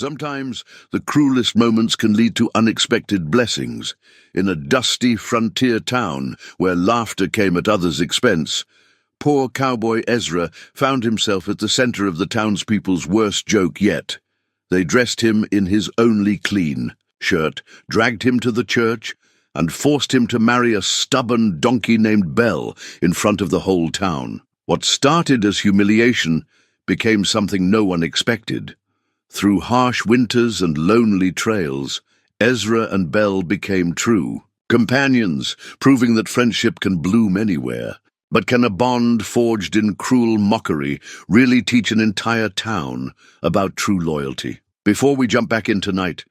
Sometimes the cruelest moments can lead to unexpected blessings. In a dusty frontier town where laughter came at others' expense, poor Cowboy Ezra found himself at the center of the townspeople's worst joke yet. They dressed him in his only clean shirt, dragged him to the church, and forced him to marry a stubborn donkey named Belle in front of the whole town. What started as humiliation became something no one expected. Through harsh winters and lonely trails, Ezra and Belle became true companions, proving that friendship can bloom anywhere. But can a bond forged in cruel mockery really teach an entire town about true loyalty? Before we jump back in tonight,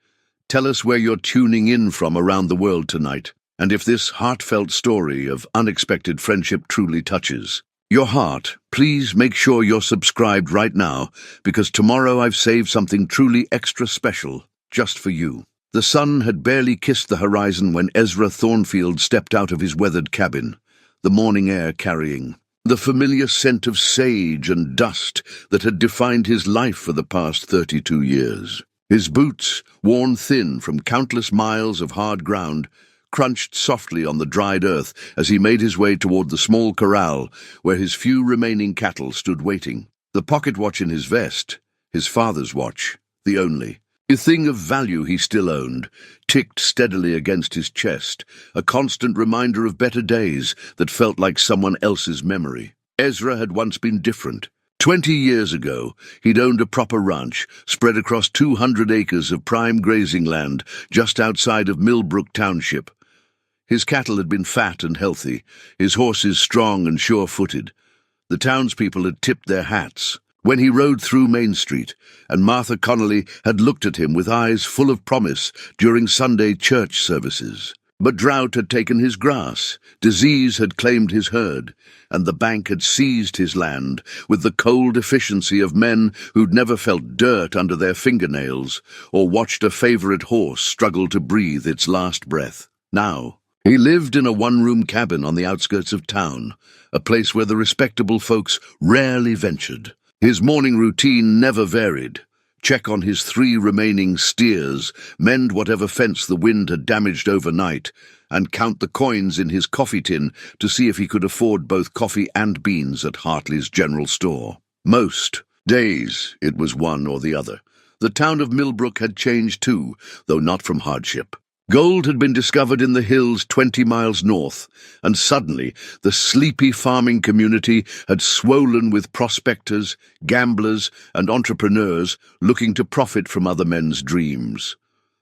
tell us where you're tuning in from around the world tonight, and if this heartfelt story of unexpected friendship truly touches your heart, please make sure you're subscribed right now, because tomorrow I've saved something truly extra special just for you. The sun had barely kissed the horizon when Ezra Thornfield stepped out of his weathered cabin, the morning air carrying the familiar scent of sage and dust that had defined his life for the past 32 years. His boots, worn thin from countless miles of hard ground, crunched softly on the dried earth as he made his way toward the small corral where his few remaining cattle stood waiting. The pocket watch in his vest, his father's watch, the only thing of value he still owned, ticked steadily against his chest, a constant reminder of better days that felt like someone else's memory. Ezra had once been different. 20 years ago, he'd owned a proper ranch spread across 200 acres of prime grazing land just outside of Millbrook Township. His cattle had been fat and healthy, his horses strong and sure-footed. The townspeople had tipped their hats when he rode through Main Street, and Martha Connolly had looked at him with eyes full of promise during Sunday church services. But drought had taken his grass, disease had claimed his herd, and the bank had seized his land with the cold efficiency of men who'd never felt dirt under their fingernails or watched a favorite horse struggle to breathe its last breath. Now, he lived in a one-room cabin on the outskirts of town, a place where the respectable folks rarely ventured. His morning routine never varied. Check on his 3 remaining steers, mend whatever fence the wind had damaged overnight, and count the coins in his coffee tin to see if he could afford both coffee and beans at Hartley's General Store. Most days it was one or the other. The town of Millbrook had changed too, though not from hardship. Gold had been discovered in the hills 20 miles north, and suddenly the sleepy farming community had swollen with prospectors, gamblers, and entrepreneurs looking to profit from other men's dreams.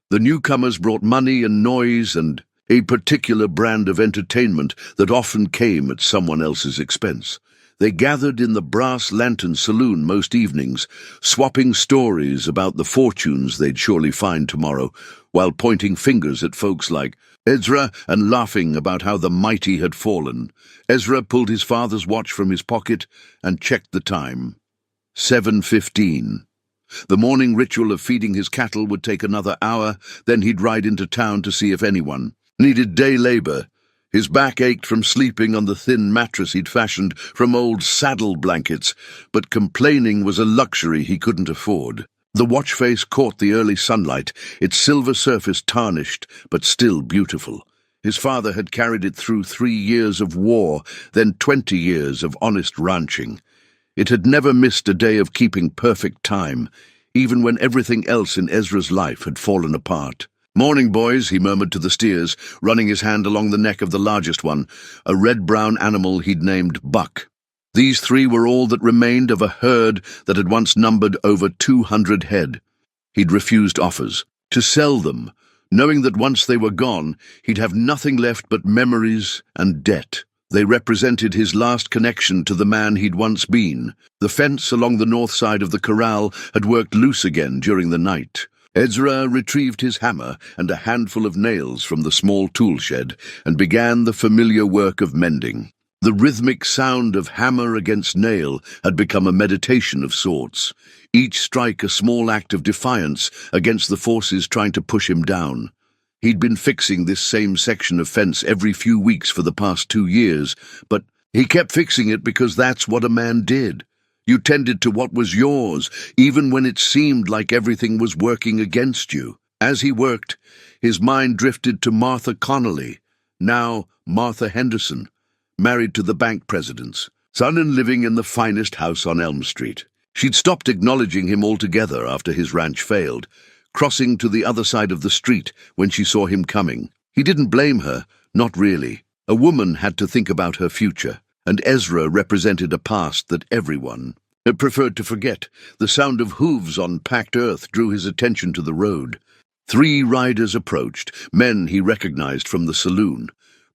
The newcomers brought money and noise and a particular brand of entertainment that often came at someone else's expense. They gathered in the Brass Lantern Saloon most evenings, swapping stories about the fortunes they'd surely find tomorrow, while pointing fingers at folks like Ezra and laughing about how the mighty had fallen. Ezra pulled his father's watch from his pocket and checked the time. 7:15. The morning ritual of feeding his cattle would take another hour, then he'd ride into town to see if anyone needed day labor. His back ached from sleeping on the thin mattress he'd fashioned from old saddle blankets, but complaining was a luxury he couldn't afford. The watch face caught the early sunlight, its silver surface tarnished, but still beautiful. His father had carried it through 3 years of war, then 20 years of honest ranching. It had never missed a day of keeping perfect time, even when everything else in Ezra's life had fallen apart. "Morning, boys," he murmured to the steers, running his hand along the neck of the largest one, a red-brown animal he'd named Buck. These 3 were all that remained of a herd that had once numbered over 200 head. He'd refused offers to sell them, knowing that once they were gone, he'd have nothing left but memories and debt. They represented his last connection to the man he'd once been. The fence along the north side of the corral had worked loose again during the night. Ezra retrieved his hammer and a handful of nails from the small tool shed and began the familiar work of mending. The rhythmic sound of hammer against nail had become a meditation of sorts, each strike a small act of defiance against the forces trying to push him down. He'd been fixing this same section of fence every few weeks for the past 2 years, but he kept fixing it because that's what a man did. You tended to what was yours, even when it seemed like everything was working against you. As he worked, his mind drifted to Martha Connolly, now Martha Henderson, married to the bank president's son and living in the finest house on Elm Street. She'd stopped acknowledging him altogether after his ranch failed, crossing to the other side of the street when she saw him coming. He didn't blame her, not really. A woman had to think about her future, and Ezra represented a past that everyone had preferred to forget. The sound of hooves on packed earth drew his attention to the road. 3 riders approached, men he recognized from the saloon.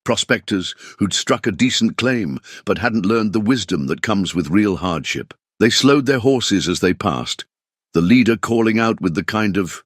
Prospectors who'd struck a decent claim but hadn't learned the wisdom that comes with real hardship. They slowed their horses as they passed, the leader calling out with the kind of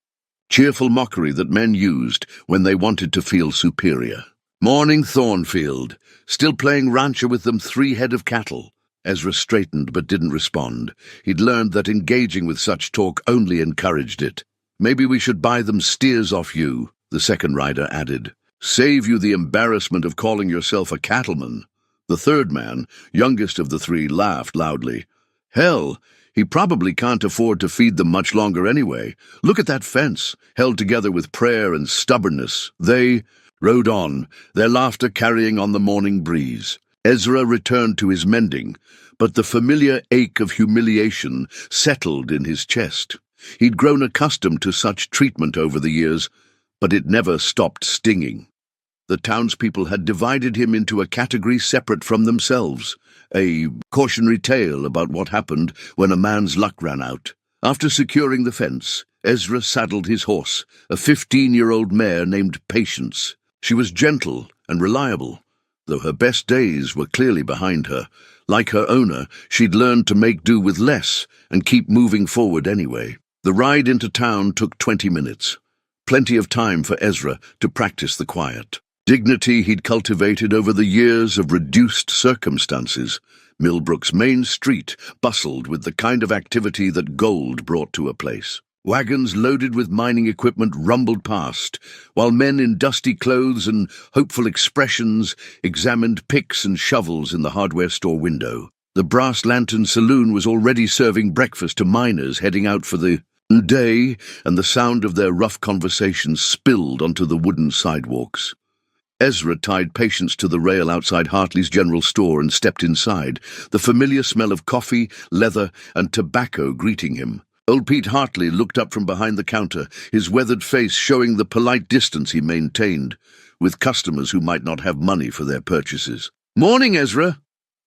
cheerful mockery that men used when they wanted to feel superior. "Morning, Thornfield. Still playing rancher with them 3 head of cattle." Ezra straightened but didn't respond. He'd learned that engaging with such talk only encouraged it. "Maybe we should buy them steers off you," the second rider added. "Save you the embarrassment of calling yourself a cattleman." The third man, youngest of the 3, laughed loudly. "Hell, he probably can't afford to feed them much longer anyway. Look at that fence, held together with prayer and stubbornness." They rode on, their laughter carrying on the morning breeze. Ezra returned to his mending, but the familiar ache of humiliation settled in his chest. He'd grown accustomed to such treatment over the years, but it never stopped stinging. The townspeople had divided him into a category separate from themselves, a cautionary tale about what happened when a man's luck ran out. After securing the fence, Ezra saddled his horse, a 15-year-old mare named Patience. She was gentle and reliable, though her best days were clearly behind her. Like her owner, she'd learned to make do with less and keep moving forward anyway. The ride into town took 20 minutes. Plenty of time for Ezra to practice the quiet. Dignity he'd cultivated over the years of reduced circumstances. Millbrook's main street bustled with the kind of activity that gold brought to a place. Wagons loaded with mining equipment rumbled past, while men in dusty clothes and hopeful expressions examined picks and shovels in the hardware store window. The Brass Lantern Saloon was already serving breakfast to miners heading out for the day, and the sound of their rough conversations spilled onto the wooden sidewalks. Ezra tied Patience to the rail outside Hartley's general store and stepped inside, the familiar smell of coffee, leather, and tobacco greeting him. Old Pete Hartley looked up from behind the counter, his weathered face showing the polite distance he maintained with customers who might not have money for their purchases. "Morning, Ezra.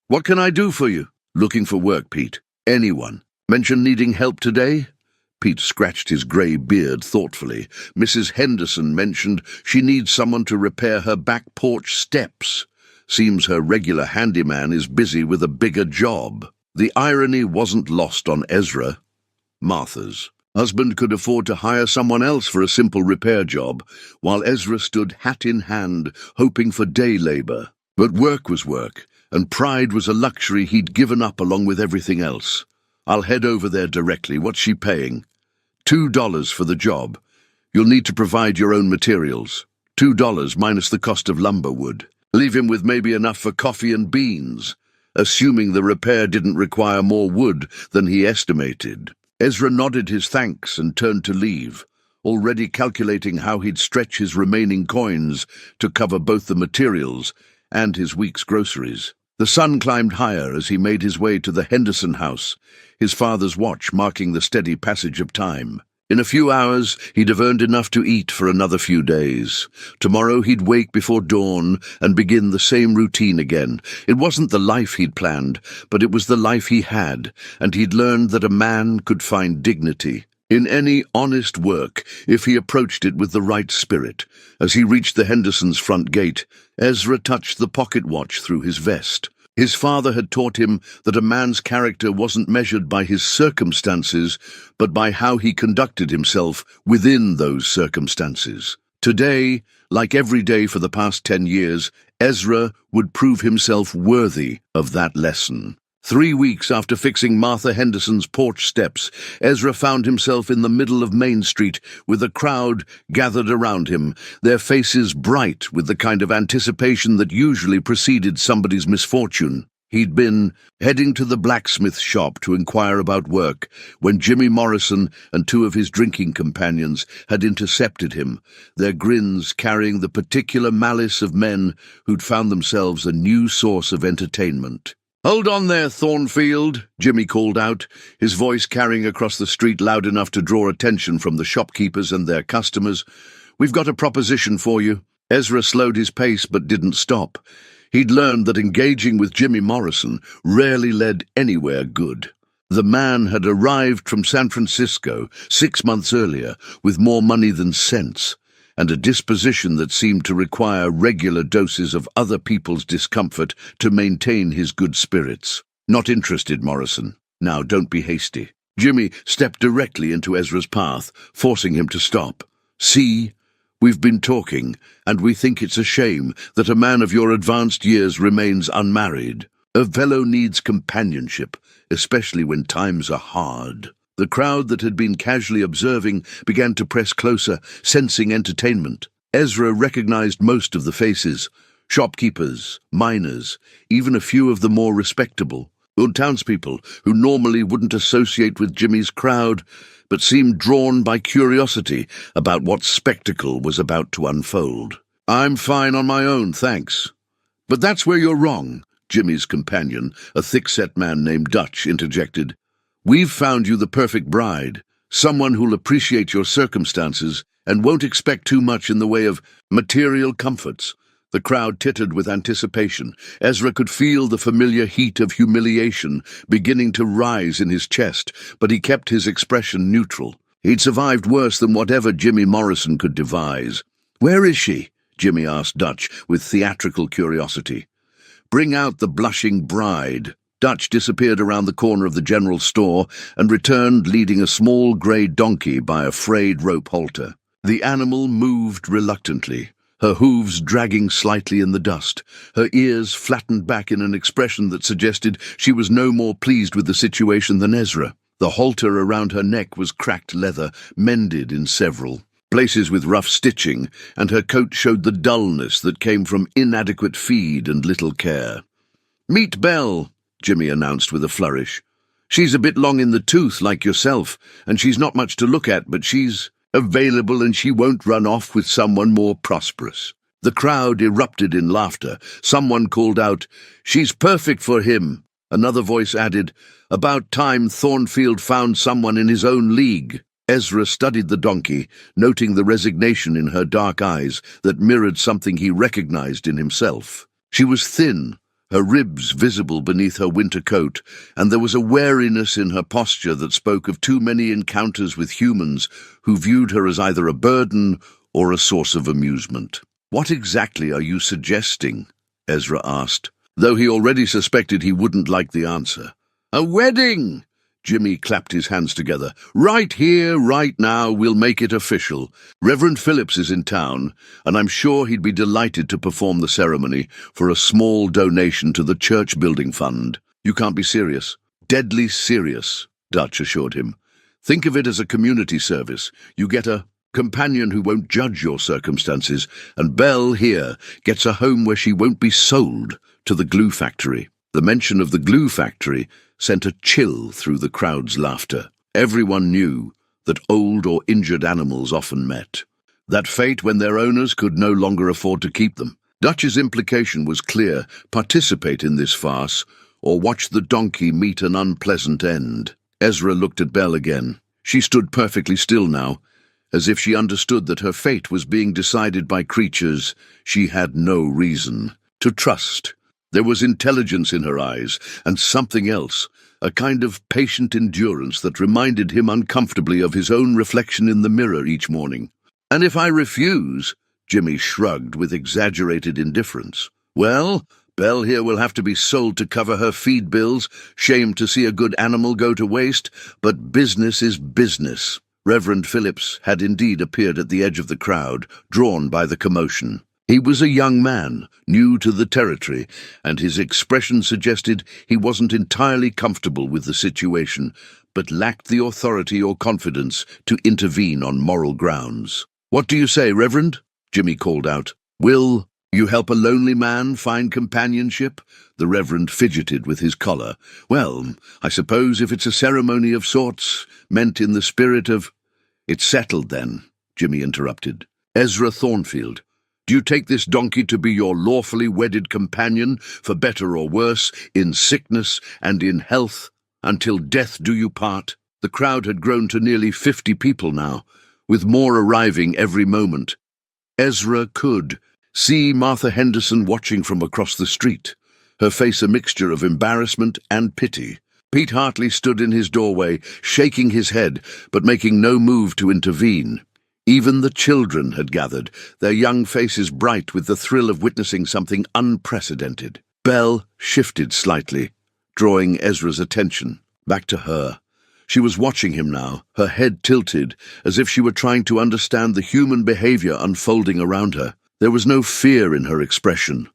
What can I do for you?" "Looking for work, Pete. Anyone. Mention needing help today?" Pete scratched his grey beard thoughtfully. "Mrs. Henderson mentioned she needs someone to repair her back porch steps. Seems her regular handyman is busy with a bigger job." The irony wasn't lost on Ezra. Martha's husband could afford to hire someone else for a simple repair job, while Ezra stood hat in hand, hoping for day labor. But work was work, and pride was a luxury he'd given up along with everything else. "I'll head over there directly. What's she paying?" $2 for the job. You'll need to provide your own materials. $2 minus the cost of lumber wood. Leave him with maybe enough for coffee and beans, assuming the repair didn't require more wood than he estimated. Ezra nodded his thanks and turned to leave, already calculating how he'd stretch his remaining coins to cover both the materials and his week's groceries. The sun climbed higher as he made his way to the Henderson house, his father's watch marking the steady passage of time. In a few hours, he'd have earned enough to eat for another few days. Tomorrow he'd wake before dawn and begin the same routine again. It wasn't the life he'd planned, but it was the life he had, and he'd learned that a man could find dignity in any honest work if he approached it with the right spirit. As he reached the Hendersons' front gate, Ezra touched the pocket watch through his vest. His father had taught him that a man's character wasn't measured by his circumstances, but by how he conducted himself within those circumstances. Today, like every day for the past 10 years, Ezra would prove himself worthy of that lesson. 3 weeks after fixing Martha Henderson's porch steps, Ezra found himself in the middle of Main Street with a crowd gathered around him, their faces bright with the kind of anticipation that usually preceded somebody's misfortune. He'd been heading to the blacksmith shop to inquire about work when Jimmy Morrison and two of his drinking companions had intercepted him, their grins carrying the particular malice of men who'd found themselves a new source of entertainment. "Hold on there, Thornfield," Jimmy called out, his voice carrying across the street loud enough to draw attention from the shopkeepers and their customers. "We've got a proposition for you." Ezra slowed his pace but didn't stop. He'd learned that engaging with Jimmy Morrison rarely led anywhere good. The man had arrived from San Francisco 6 months earlier with more money than sense, and a disposition that seemed to require regular doses of other people's discomfort to maintain his good spirits. "Not interested, Morrison. Now, don't be hasty." Jimmy stepped directly into Ezra's path, forcing him to stop. "See? We've been talking, and we think it's a shame that a man of your advanced years remains unmarried. A fellow needs companionship, especially when times are hard." The crowd that had been casually observing began to press closer, sensing entertainment. Ezra recognized most of the faces: shopkeepers, miners, even a few of the more respectable. Old townspeople who normally wouldn't associate with Jimmy's crowd, but seemed drawn by curiosity about what spectacle was about to unfold. "I'm fine on my own, thanks." "But that's where you're wrong," Jimmy's companion, a thick-set man named Dutch, interjected. "We've found you the perfect bride, someone who'll appreciate your circumstances and won't expect too much in the way of material comforts." The crowd tittered with anticipation. Ezra could feel the familiar heat of humiliation beginning to rise in his chest, but he kept his expression neutral. He'd survived worse than whatever Jimmy Morrison could devise. "Where is she?" Jimmy asked Dutch with theatrical curiosity. "Bring out the blushing bride." Dutch disappeared around the corner of the general store and returned leading a small grey donkey by a frayed rope halter. The animal moved reluctantly, her hooves dragging slightly in the dust, her ears flattened back in an expression that suggested she was no more pleased with the situation than Ezra. The halter around her neck was cracked leather, mended in several places with rough stitching, and her coat showed the dullness that came from inadequate feed and little care. "Meet Belle," Jimmy announced with a flourish. "She's a bit long in the tooth, like yourself, and she's not much to look at, but she's available and she won't run off with someone more prosperous." The crowd erupted in laughter. Someone called out, "She's perfect for him." Another voice added, "About time Thornfield found someone in his own league." Ezra studied the donkey, noting the resignation in her dark eyes that mirrored something he recognized in himself. She was thin, her ribs visible beneath her winter coat, and there was a wariness in her posture that spoke of too many encounters with humans who viewed her as either a burden or a source of amusement. "What exactly are you suggesting?" Ezra asked, though he already suspected he wouldn't like the answer. "A wedding!" Jimmy clapped his hands together. "Right here, right now, we'll make it official. Reverend Phillips is in town, and I'm sure he'd be delighted to perform the ceremony for a small donation to the church building fund." "You can't be serious." "Deadly serious," Dutch assured him. "Think of it as a community service. You get a companion who won't judge your circumstances, and Belle here gets a home where she won't be sold to the glue factory." The mention of the glue factory sent a chill through the crowd's laughter. Everyone knew that old or injured animals often met that fate when their owners could no longer afford to keep them. Dutch's implication was clear: participate in this farce, or watch the donkey meet an unpleasant end. Ezra looked at Belle again. She stood perfectly still now, as if she understood that her fate was being decided by creatures she had no reason to trust. There was intelligence in her eyes, and something else, a kind of patient endurance that reminded him uncomfortably of his own reflection in the mirror each morning. "And if I refuse?" Jimmy shrugged with exaggerated indifference. "Well, Belle here will have to be sold to cover her feed bills. Shame to see a good animal go to waste, but business is business." Reverend Phillips had indeed appeared at the edge of the crowd, drawn by the commotion. He was a young man, new to the territory, and his expression suggested he wasn't entirely comfortable with the situation, but lacked the authority or confidence to intervene on moral grounds. "What do you say, Reverend?" Jimmy called out. "Will You help a lonely man find companionship? The Reverend fidgeted with his collar. Well, I suppose if it's a ceremony of sorts, meant in the spirit of— It's settled then, Jimmy interrupted. Ezra Thornfield, do you take this donkey to be your lawfully wedded companion, for better or worse, in sickness and in health, until death do you part? The crowd had grown to nearly 50 people now, with more arriving every moment. Ezra could see Martha Henderson watching from across the street, her face a mixture of embarrassment and pity. Pete Hartley stood in his doorway, shaking his head, but making no move to intervene. Even the children had gathered, their young faces bright with the thrill of witnessing something unprecedented. Belle shifted slightly, drawing Ezra's attention back to her. She was watching him now, her head tilted, as if she were trying to understand the human behavior unfolding around her. There was no fear in her expression,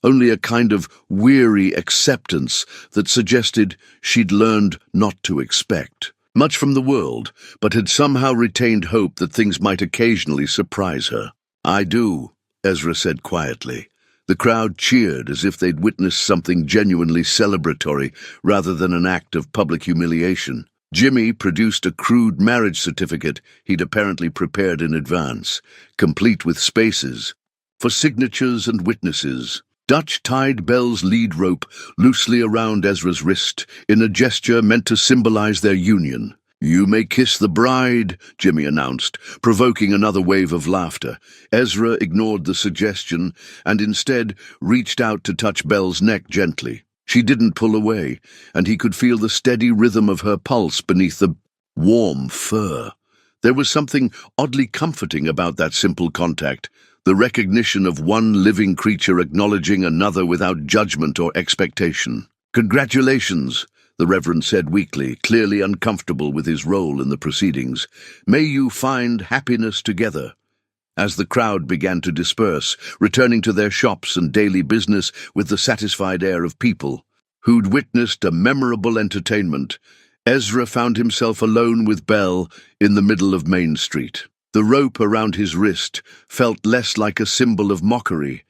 only a kind of weary acceptance that suggested she'd learned not to expect much from the world, but had somehow retained hope that things might occasionally surprise her. I do, Ezra said quietly. The crowd cheered as if they'd witnessed something genuinely celebratory rather than an act of public humiliation. Jimmy produced a crude marriage certificate he'd apparently prepared in advance, complete with spaces for signatures and witnesses. Dutch tied Belle's lead rope loosely around Ezra's wrist in a gesture meant to symbolize their union. You may kiss the bride, Jimmy announced, provoking another wave of laughter. Ezra ignored the suggestion and instead reached out to touch Belle's neck gently. She didn't pull away, and he could feel the steady rhythm of her pulse beneath the warm fur. There was something oddly comforting about that simple contact, the recognition of one living creature acknowledging another without judgment or expectation. Congratulations, the Reverend said weakly, clearly uncomfortable with his role in the proceedings. May you find happiness together. As the crowd began to disperse, returning to their shops and daily business with the satisfied air of people who'd witnessed a memorable entertainment, Ezra found himself alone with Belle in the middle of Main Street. The rope around his wrist felt less like a symbol of mockery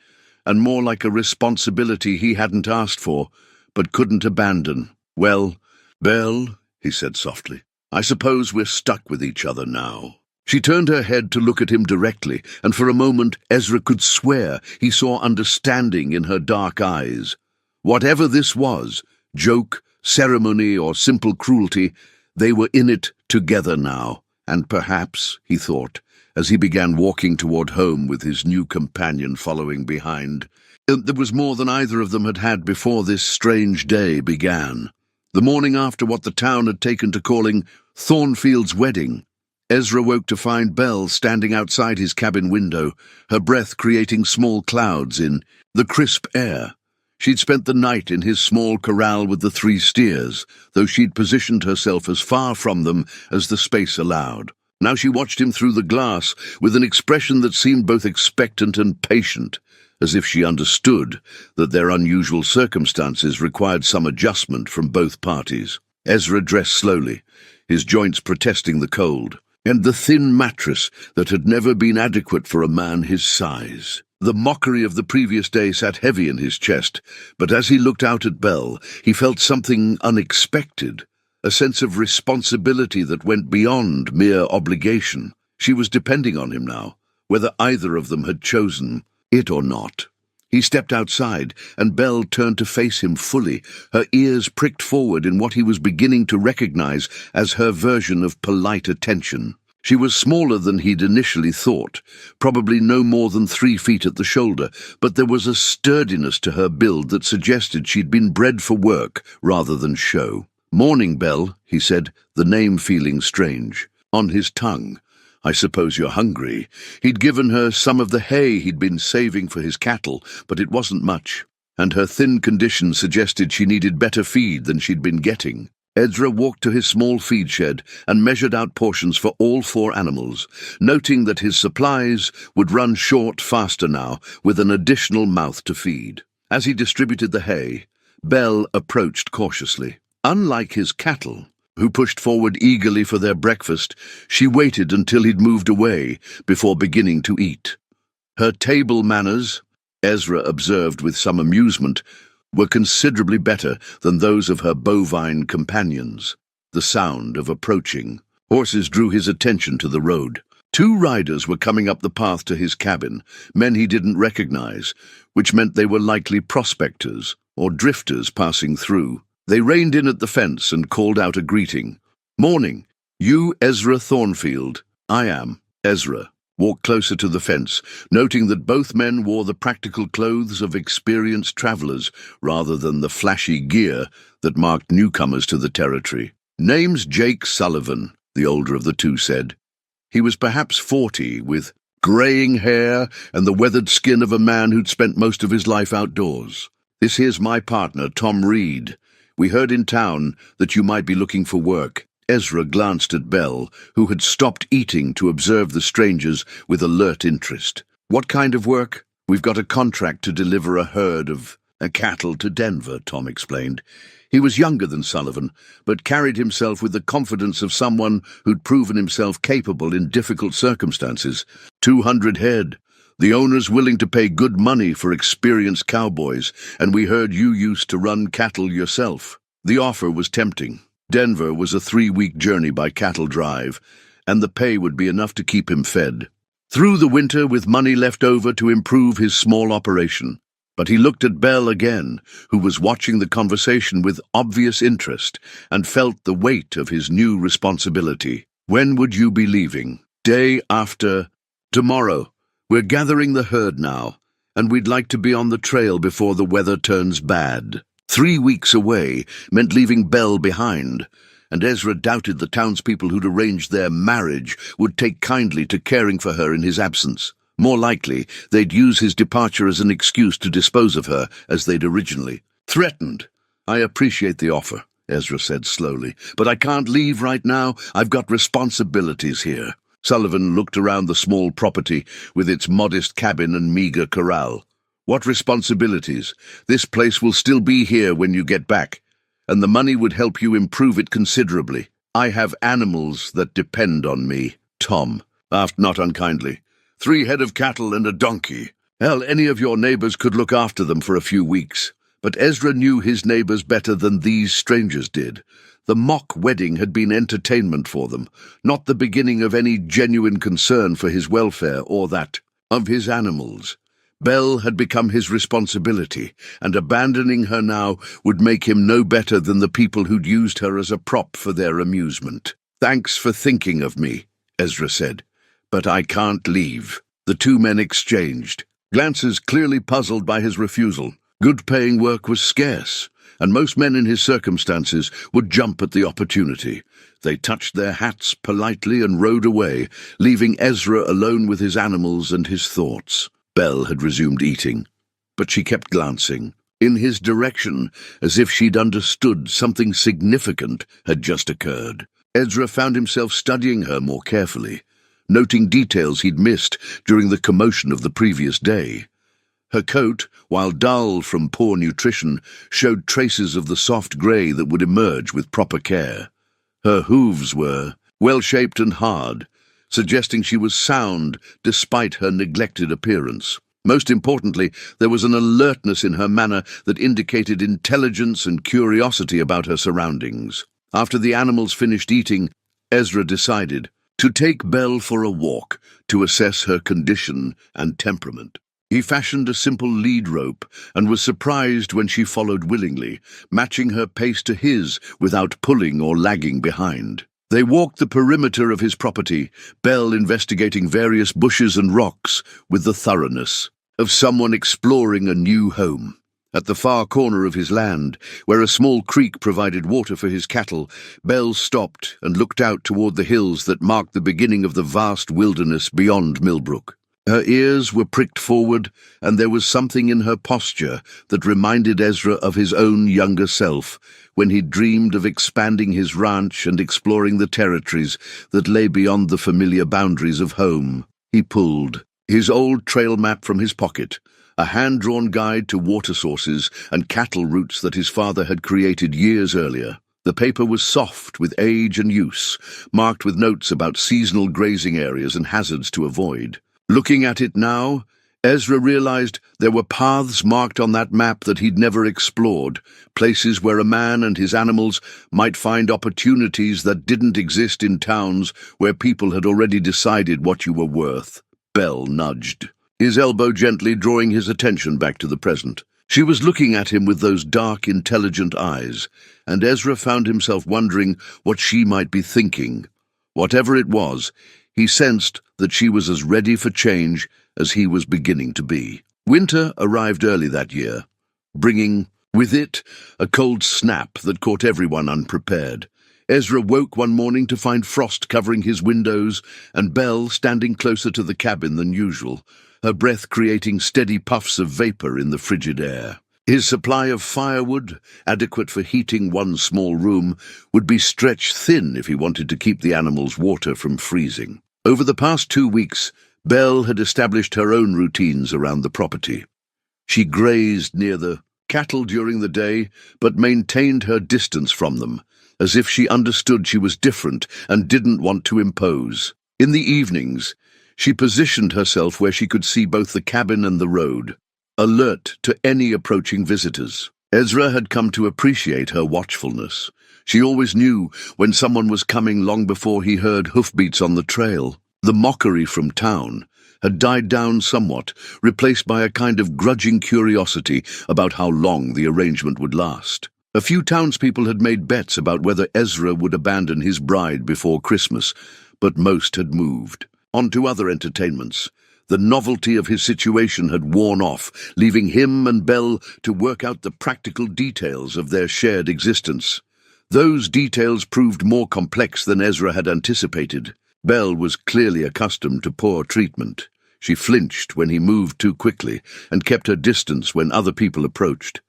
and more like a responsibility he hadn't asked for, but couldn't abandon. Well, Belle, he said softly, I suppose we're stuck with each other now. She turned her head to look at him directly, and for a moment Ezra could swear he saw understanding in her dark eyes. Whatever this was, joke, ceremony, or simple cruelty, they were in it together now. And perhaps, he thought, as he began walking toward home with his new companion following behind, there was more than either of them had had before this strange day began. The morning after what the town had taken to calling Thornfield's wedding, Ezra woke to find Belle standing outside his cabin window, her breath creating small clouds in the crisp air. She'd spent the night in his small corral with the 3 steers, though she'd positioned herself as far from them as the space allowed. Now she watched him through the glass with an expression that seemed both expectant and patient, as if she understood that their unusual circumstances required some adjustment from both parties. Ezra dressed slowly, his joints protesting the cold, and the thin mattress that had never been adequate for a man his size. The mockery of the previous day sat heavy in his chest, but as he looked out at Belle, he felt something unexpected, a sense of responsibility that went beyond mere obligation. She was depending on him now, whether either of them had chosen it or not. He stepped outside, and Belle turned to face him fully, her ears pricked forward in what he was beginning to recognize as her version of polite attention. She was smaller than he'd initially thought, probably no more than 3 feet at the shoulder, but there was a sturdiness to her build that suggested she'd been bred for work rather than show. "Morning, Belle," he said, the name feeling strange on his tongue. "I suppose you're hungry." He'd given her some of the hay he'd been saving for his cattle, but it wasn't much, and her thin condition suggested she needed better feed than she'd been getting. Ezra walked to his small feed shed and measured out portions for all 4 animals, noting that his supplies would run short faster now, with an additional mouth to feed. As he distributed the hay, Belle approached cautiously. Unlike his cattle, who pushed forward eagerly for their breakfast, she waited until he'd moved away before beginning to eat. Her table manners, Ezra observed with some amusement, were considerably better than those of her bovine companions. The sound of approaching horses drew his attention to the road. Two riders were coming up the path to his cabin, men he didn't recognize, which meant they were likely prospectors or drifters passing through. They reined in at the fence and called out a greeting. "Morning. You Ezra Thornfield?" "I am." Ezra walked closer to the fence, noting that both men wore the practical clothes of experienced travelers rather than the flashy gear that marked newcomers to the territory. "Name's Jake Sullivan," the older of the two said. He was perhaps 40, with graying hair and the weathered skin of a man who'd spent most of his life outdoors. "This here's my partner, Tom Reed. We heard in town that you might be looking for work." Ezra glanced at Belle, who had stopped eating to observe the strangers with alert interest. "What kind of work?" "We've got a contract to deliver a herd of cattle to Denver," Tom explained. He was younger than Sullivan, but carried himself with the confidence of someone who'd proven himself capable in difficult circumstances. 200 head. The owner's willing to pay good money for experienced cowboys, and we heard you used to run cattle yourself. The offer was tempting. Denver was a 3-week journey by cattle drive, and the pay would be enough to keep him fed through the winter with money left over to improve his small operation. But he looked at Belle again, who was watching the conversation with obvious interest and felt the weight of his new responsibility. "When would you be leaving?" "Day after tomorrow. We're gathering the herd now, and we'd like to be on the trail before the weather turns bad." 3 weeks away meant leaving Belle behind, and Ezra doubted the townspeople who'd arranged their marriage would take kindly to caring for her in his absence. More likely, they'd use his departure as an excuse to dispose of her, as they'd originally threatened. "I appreciate the offer," Ezra said slowly, "but I can't leave right now. I've got responsibilities here." Sullivan looked around the small property with its modest cabin and meager corral. "What responsibilities? This place will still be here when you get back, and the money would help you improve it considerably. I have animals that depend on me." Tom laughed not unkindly. 3 head of cattle and a donkey. Hell, any of your neighbors could look after them for a few weeks. But Ezra knew his neighbors better than these strangers did. The mock wedding had been entertainment for them, not the beginning of any genuine concern for his welfare or that of his animals. Belle had become his responsibility, and abandoning her now would make him no better than the people who'd used her as a prop for their amusement. "Thanks for thinking of me," Ezra said, "but I can't leave." The two men exchanged glances, clearly puzzled by his refusal. Good-paying work was scarce, and most men in his circumstances would jump at the opportunity. They touched their hats politely and rode away, leaving Ezra alone with his animals and his thoughts. Belle had resumed eating, but she kept glancing in his direction as if she'd understood something significant had just occurred. Ezra found himself studying her more carefully, noting details he'd missed during the commotion of the previous day. Her coat, while dull from poor nutrition, showed traces of the soft grey that would emerge with proper care. Her hooves were well-shaped and hard, suggesting she was sound despite her neglected appearance. Most importantly, there was an alertness in her manner that indicated intelligence and curiosity about her surroundings. After the animals finished eating, Ezra decided to take Belle for a walk to assess her condition and temperament. He fashioned a simple lead rope and was surprised when she followed willingly, matching her pace to his without pulling or lagging behind. They walked the perimeter of his property, Belle investigating various bushes and rocks with the thoroughness of someone exploring a new home. At the far corner of his land, where a small creek provided water for his cattle, Belle stopped and looked out toward the hills that marked the beginning of the vast wilderness beyond Millbrook. Her ears were pricked forward, and there was something in her posture that reminded Ezra of his own younger self, when he dreamed of expanding his ranch and exploring the territories that lay beyond the familiar boundaries of home. He pulled his old trail map from his pocket, a hand-drawn guide to water sources and cattle routes that his father had created years earlier. The paper was soft with age and use, marked with notes about seasonal grazing areas and hazards to avoid. Looking at it now, Ezra realized there were paths marked on that map that he'd never explored, places where a man and his animals might find opportunities that didn't exist in towns where people had already decided what you were worth. Belle nudged, his elbow gently drawing his attention back to the present. She was looking at him with those dark, intelligent eyes, and Ezra found himself wondering what she might be thinking. Whatever it was, he sensed that she was as ready for change as he was beginning to be. Winter arrived early that year, bringing with it a cold snap that caught everyone unprepared. Ezra woke one morning to find frost covering his windows and Belle standing closer to the cabin than usual, her breath creating steady puffs of vapor in the frigid air. His supply of firewood, adequate for heating one small room, would be stretched thin if he wanted to keep the animals' water from freezing. Over the past 2 weeks, Belle had established her own routines around the property. She grazed near the cattle during the day, but maintained her distance from them, as if she understood she was different and didn't want to impose. In the evenings, she positioned herself where she could see both the cabin and the road, alert to any approaching visitors. Ezra had come to appreciate her watchfulness. She always knew when someone was coming long before he heard hoofbeats on the trail. The mockery from town had died down somewhat, replaced by a kind of grudging curiosity about how long the arrangement would last. A few townspeople had made bets about whether Ezra would abandon his bride before Christmas, but most had moved on to other entertainments. The novelty of his situation had worn off, leaving him and Belle to work out the practical details of their shared existence. Those details proved more complex than Ezra had anticipated. Belle was clearly accustomed to poor treatment. She flinched when he moved too quickly and kept her distance when other people approached.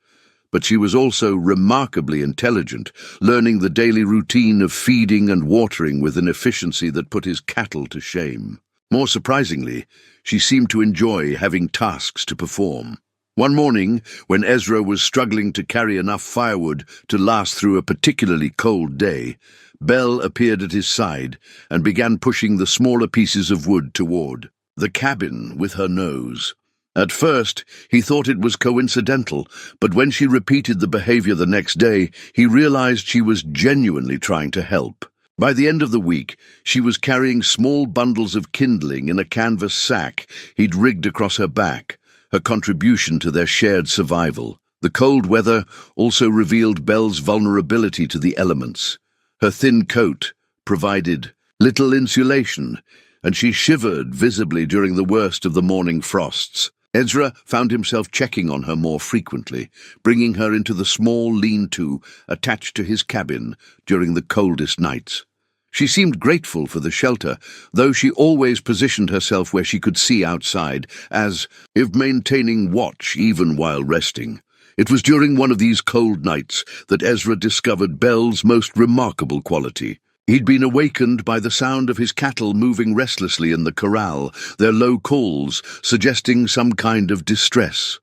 But she was also remarkably intelligent, learning the daily routine of feeding and watering with an efficiency that put his cattle to shame. More surprisingly, she seemed to enjoy having tasks to perform. One morning, when Ezra was struggling to carry enough firewood to last through a particularly cold day, Belle appeared at his side and began pushing the smaller pieces of wood toward the cabin with her nose. At first, he thought it was coincidental, but when she repeated the behavior the next day, he realized she was genuinely trying to help. By the end of the week, she was carrying small bundles of kindling in a canvas sack he'd rigged across her back, her contribution to their shared survival. The cold weather also revealed Belle's vulnerability to the elements. Her thin coat provided little insulation, and she shivered visibly during the worst of the morning frosts. Ezra found himself checking on her more frequently, bringing her into the small lean-to attached to his cabin during the coldest nights. She seemed grateful for the shelter, though she always positioned herself where she could see outside, as if maintaining watch even while resting. It was during one of these cold nights that Ezra discovered Belle's most remarkable quality. He'd been awakened by the sound of his cattle moving restlessly in the corral, their low calls suggesting some kind of distress.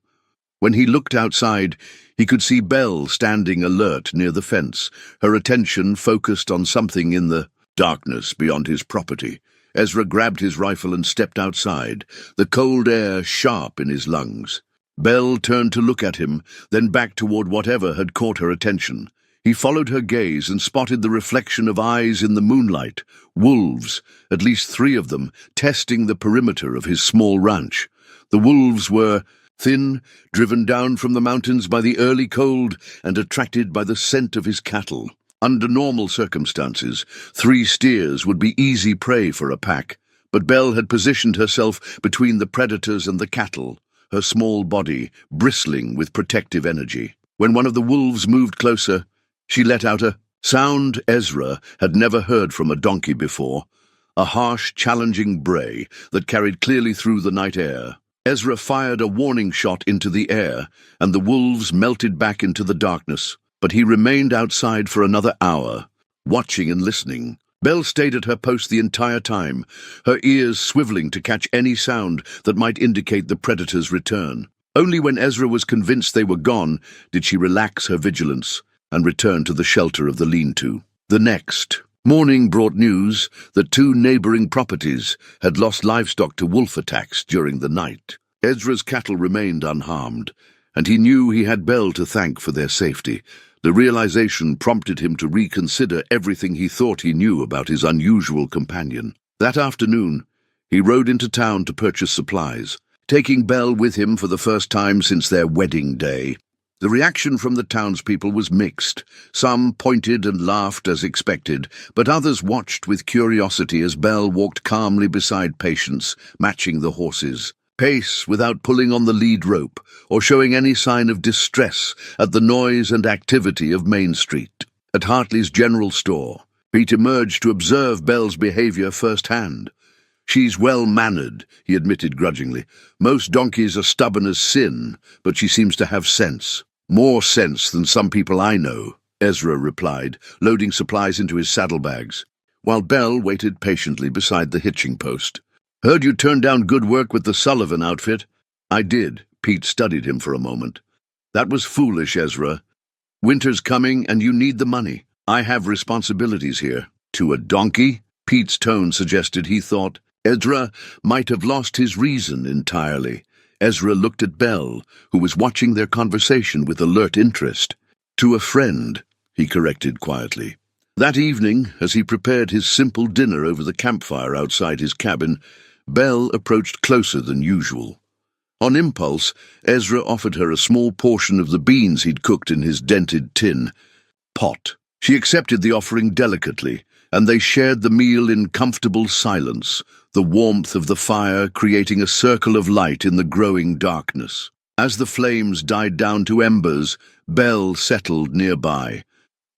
When he looked outside, he could see Belle standing alert near the fence, her attention focused on something in the darkness beyond his property. Ezra grabbed his rifle and stepped outside, the cold air sharp in his lungs. Belle turned to look at him, then back toward whatever had caught her attention. He followed her gaze and spotted the reflection of eyes in the moonlight, wolves, at least 3 of them, testing the perimeter of his small ranch. The wolves were thin, driven down from the mountains by the early cold and attracted by the scent of his cattle. Under normal circumstances, 3 steers would be easy prey for a pack, but Belle had positioned herself between the predators and the cattle, her small body bristling with protective energy. When one of the wolves moved closer, she let out a sound Ezra had never heard from a donkey before, a harsh, challenging bray that carried clearly through the night air. Ezra fired a warning shot into the air, and the wolves melted back into the darkness, but he remained outside for another hour, watching and listening. Belle stayed at her post the entire time, her ears swiveling to catch any sound that might indicate the predator's return. Only when Ezra was convinced they were gone did she relax her vigilance and return to the shelter of the lean-to. The next morning brought news that 2 neighboring properties had lost livestock to wolf attacks during the night. Ezra's cattle remained unharmed, and he knew he had Bell to thank for their safety. The realization prompted him to reconsider everything he thought he knew about his unusual companion. That afternoon, he rode into town to purchase supplies, taking Bell with him for the first time since their wedding day. The reaction from the townspeople was mixed. Some pointed and laughed as expected, but others watched with curiosity as Bell walked calmly beside Patience, matching the horses' pace without pulling on the lead rope or showing any sign of distress at the noise and activity of Main Street. At Hartley's general store, Pete emerged to observe Bell's behavior firsthand. "She's well-mannered," he admitted grudgingly. "Most donkeys are stubborn as sin, but she seems to have sense. More sense than some people I know," Ezra replied, loading supplies into his saddlebags, while Bell waited patiently beside the hitching post. "Heard you turned down good work with the Sullivan outfit." "I did." Pete studied him for a moment. "That was foolish, Ezra. Winter's coming and you need the money. I have responsibilities here." "To a donkey?" Pete's tone suggested he thought Ezra might have lost his reason entirely. Ezra looked at Bell, who was watching their conversation with alert interest. "To a friend," he corrected quietly. That evening, as he prepared his simple dinner over the campfire outside his cabin, Bell approached closer than usual. On impulse, Ezra offered her a small portion of the beans he'd cooked in his dented tin pot. She accepted the offering delicately, and they shared the meal in comfortable silence, the warmth of the fire creating a circle of light in the growing darkness. As the flames died down to embers, Bell settled nearby,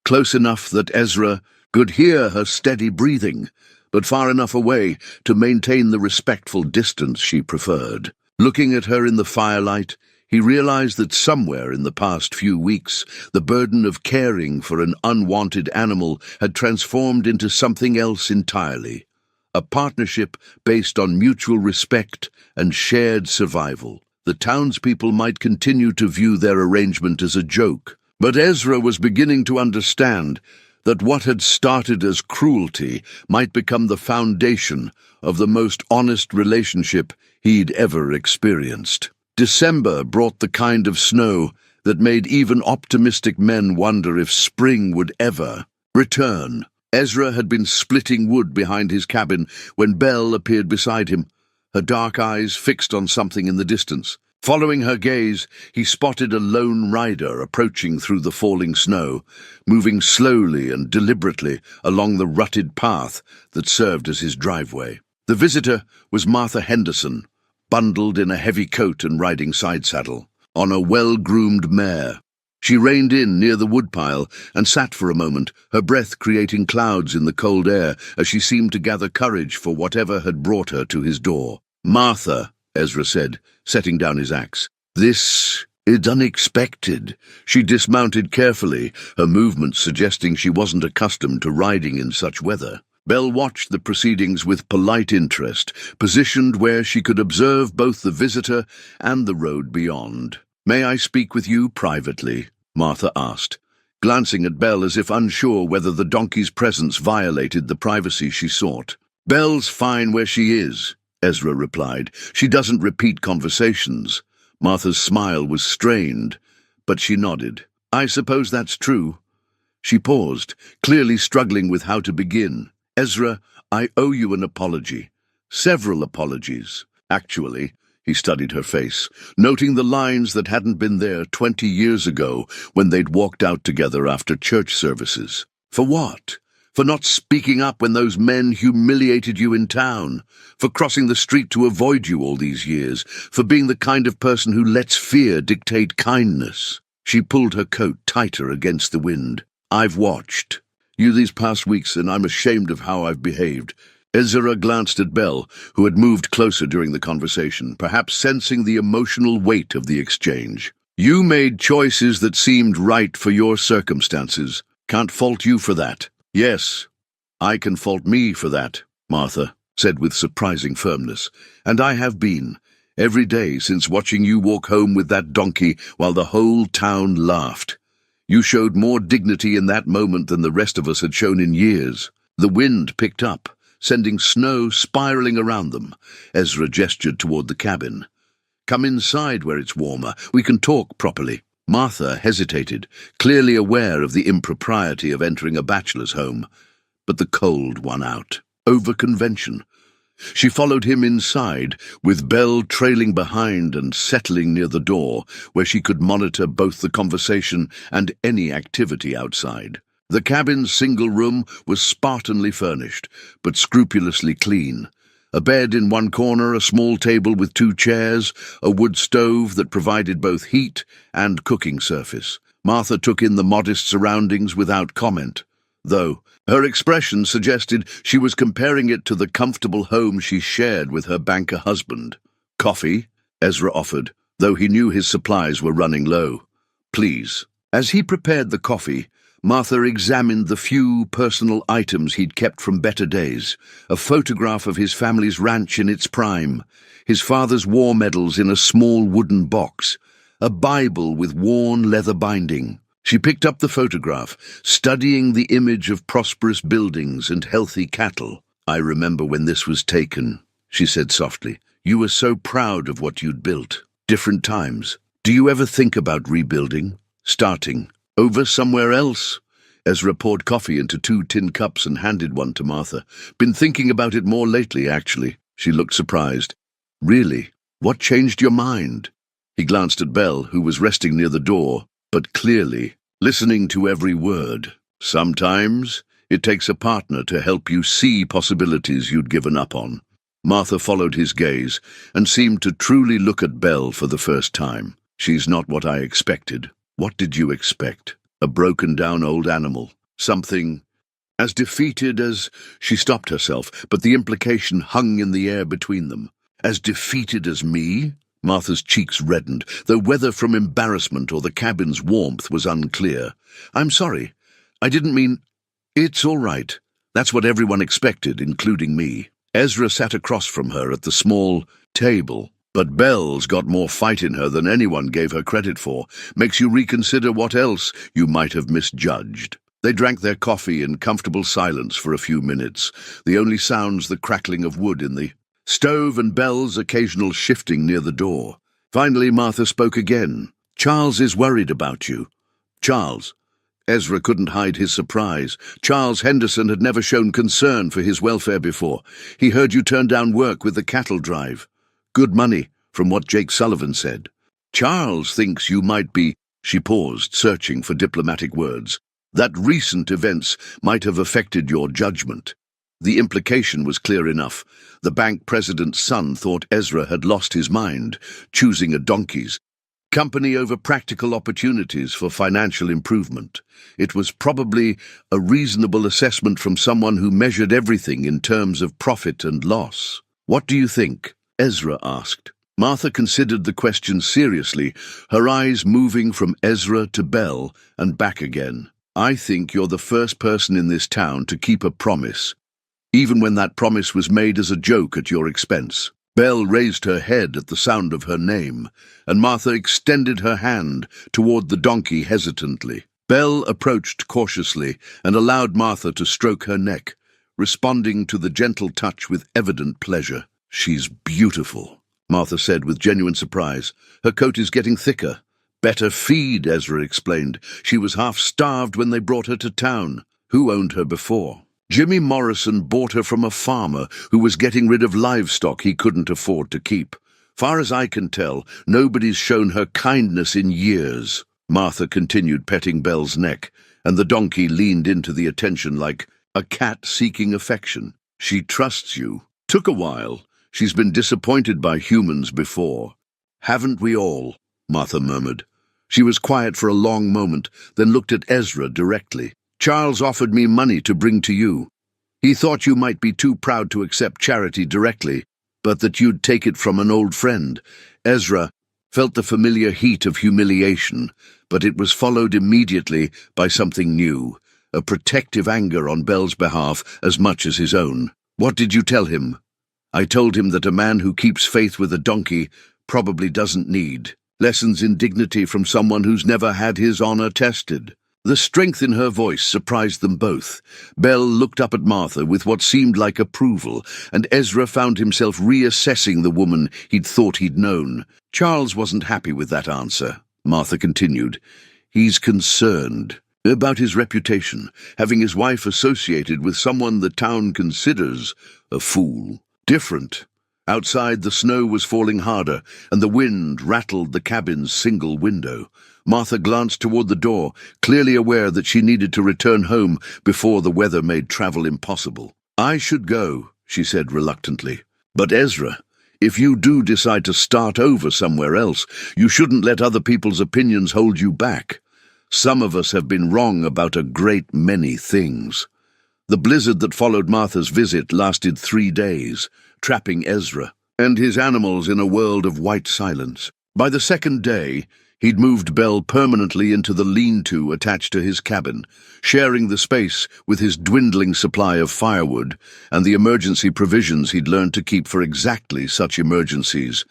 close enough that Ezra could hear her steady breathing, but far enough away to maintain the respectful distance she preferred. Looking at her in the firelight, he realized that somewhere in the past few weeks, the burden of caring for an unwanted animal had transformed into something else entirely. A partnership based on mutual respect and shared survival. The townspeople might continue to view their arrangement as a joke, but Ezra was beginning to understand that what had started as cruelty might become the foundation of the most honest relationship he'd ever experienced. December brought the kind of snow that made even optimistic men wonder if spring would ever return. Ezra had been splitting wood behind his cabin when Belle appeared beside him, her dark eyes fixed on something in the distance. Following her gaze, he spotted a lone rider approaching through the falling snow, moving slowly and deliberately along the rutted path that served as his driveway. The visitor was Martha Henderson, bundled in a heavy coat and riding side saddle, on a well-groomed mare. She reined in near the woodpile and sat for a moment, her breath creating clouds in the cold air as she seemed to gather courage for whatever had brought her to his door. "Martha," Ezra said, setting down his axe. "This is unexpected." She dismounted carefully, her movements suggesting she wasn't accustomed to riding in such weather. Belle watched the proceedings with polite interest, positioned where she could observe both the visitor and the road beyond. "May I speak with you privately?" Martha asked, glancing at Belle as if unsure whether the donkey's presence violated the privacy she sought. "Belle's fine where she is," Ezra replied. "She doesn't repeat conversations." Martha's smile was strained, but she nodded. "I suppose that's true." She paused, clearly struggling with how to begin. "Ezra, I owe you an apology. Several apologies, actually." He studied her face, noting the lines that hadn't been there 20 years ago when they'd walked out together after church services. "For what? For not speaking up when those men humiliated you in town, for crossing the street to avoid you all these years, for being the kind of person who lets fear dictate kindness." She pulled her coat tighter against the wind. "I've watched you these past weeks, and I'm ashamed of how I've behaved." Ezra glanced at Belle, who had moved closer during the conversation, perhaps sensing the emotional weight of the exchange. "You made choices that seemed right for your circumstances. Can't fault you for that." "Yes, I can fault me for that," Martha said with surprising firmness. "And I have been, every day since watching you walk home with that donkey while the whole town laughed. You showed more dignity in that moment than the rest of us had shown in years." The wind picked up, sending snow spiraling around them. Ezra gestured toward the cabin. Come inside where it's warmer. We can talk properly." Martha hesitated, clearly aware of the impropriety of entering a bachelor's home, but the cold won out, over convention. She followed him inside, with Belle trailing behind and settling near the door, where she could monitor both the conversation and any activity outside. The cabin's single room was spartanly furnished, but scrupulously clean. A bed in one corner, a small table with 2 chairs, a wood stove that provided both heat and cooking surface. Martha took in the modest surroundings without comment, though her expression suggested she was comparing it to the comfortable home she shared with her banker husband. "Coffee?" Ezra offered, though he knew his supplies were running low. "Please." As he prepared the coffee, Martha examined the few personal items he'd kept from better days: a photograph of his family's ranch in its prime, his father's war medals in a small wooden box, a Bible with worn leather binding. She picked up the photograph, studying the image of prosperous buildings and healthy cattle. "I remember when this was taken," she said softly. "You were so proud of what you'd built. Different times. Do you ever think about rebuilding? Starting over somewhere else?" Ezra poured coffee into 2 tin cups and handed one to Martha. "Been thinking about it more lately, actually." She looked surprised. "Really? What changed your mind?" He glanced at Belle, who was resting near the door, but clearly listening to every word. "Sometimes it takes a partner to help you see possibilities you'd given up on." Martha followed his gaze and seemed to truly look at Belle for the first time. "She's not what I expected." "What did you expect? A broken-down old animal? Something as defeated as—" She stopped herself, but the implication hung in the air between them. "As defeated as me?" Martha's cheeks reddened, though whether from embarrassment or the cabin's warmth was unclear. "I'm sorry. I didn't mean—" "It's all right. That's what everyone expected, including me." Ezra sat across from her at the small table. "But Belle's got more fight in her than anyone gave her credit for. Makes you reconsider what else you might have misjudged." They drank their coffee in comfortable silence for a few minutes, the only sounds the crackling of wood in the stove and Belle's occasional shifting near the door. Finally, Martha spoke again. "Charles is worried about you." "Charles?" Ezra couldn't hide his surprise. Charles Henderson had never shown concern for his welfare before. "He heard you turn down work with the cattle drive. Good money, from what Jake Sullivan said. Charles thinks you might be—" She paused, searching for diplomatic words. "That recent events might have affected your judgment." The implication was clear enough. The bank president's son thought Ezra had lost his mind, choosing a donkey's company over practical opportunities for financial improvement. It was probably a reasonable assessment from someone who measured everything in terms of profit and loss. "What do you think?" Ezra asked. Martha considered the question seriously, her eyes moving from Ezra to Belle and back again. "I think you're the first person in this town to keep a promise, even when that promise was made as a joke at your expense." Belle raised her head at the sound of her name, and Martha extended her hand toward the donkey hesitantly. Belle approached cautiously and allowed Martha to stroke her neck, responding to the gentle touch with evident pleasure. "She's beautiful," Martha said with genuine surprise. "Her coat is getting thicker." "Better feed," Ezra explained. "She was half-starved when they brought her to town." "Who owned her before?" "Jimmy Morrison bought her from a farmer who was getting rid of livestock he couldn't afford to keep. Far as I can tell, nobody's shown her kindness in years." Martha continued petting Belle's neck, and the donkey leaned into the attention like a cat seeking affection. "She trusts you." "Took a while. She's been disappointed by humans before." "Haven't we all?" Martha murmured. She was quiet for a long moment, then looked at Ezra directly. "Charles offered me money to bring to you. He thought you might be too proud to accept charity directly, but that you'd take it from an old friend." Ezra felt the familiar heat of humiliation, but it was followed immediately by something new, a protective anger on Belle's behalf as much as his own. "What did you tell him?" "I told him that a man who keeps faith with a donkey probably doesn't need lessons in dignity from someone who's never had his honor tested." The strength in her voice surprised them both. Belle looked up at Martha with what seemed like approval, and Ezra found himself reassessing the woman he'd thought he'd known. Charles wasn't happy with that answer, Martha continued. He's concerned about his reputation, having his wife associated with someone the town considers a fool. Different. Outside, the snow was falling harder, and the wind rattled the cabin's single window. Martha glanced toward the door, clearly aware that she needed to return home before the weather made travel impossible. "I should go," she said reluctantly. "But Ezra, if you do decide to start over somewhere else, you shouldn't let other people's opinions hold you back. Some of us have been wrong about a great many things." The blizzard that followed Martha's visit lasted 3 days, trapping Ezra and his animals in a world of white silence. By the second day, he'd moved Belle permanently into the lean-to attached to his cabin, sharing the space with his dwindling supply of firewood and the emergency provisions he'd learned to keep for exactly such emergencies.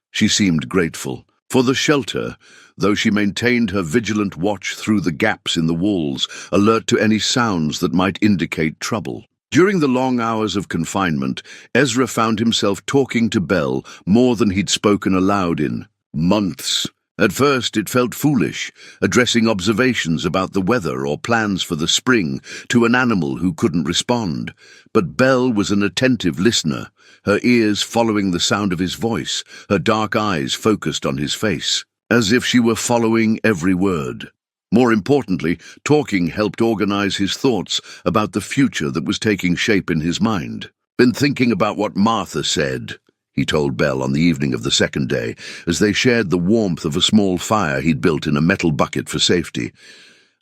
She seemed grateful for the shelter, though she maintained her vigilant watch through the gaps in the walls, alert to any sounds that might indicate trouble. During the long hours of confinement, Ezra found himself talking to Belle more than he'd spoken aloud in months. At first it felt foolish, addressing observations about the weather or plans for the spring to an animal who couldn't respond. But Belle was an attentive listener, her ears following the sound of his voice, her dark eyes focused on his face, as if she were following every word. More importantly, talking helped organize his thoughts about the future that was taking shape in his mind. "Been thinking about what Martha said," he told Belle on the evening of the second day, as they shared the warmth of a small fire he'd built in a metal bucket for safety.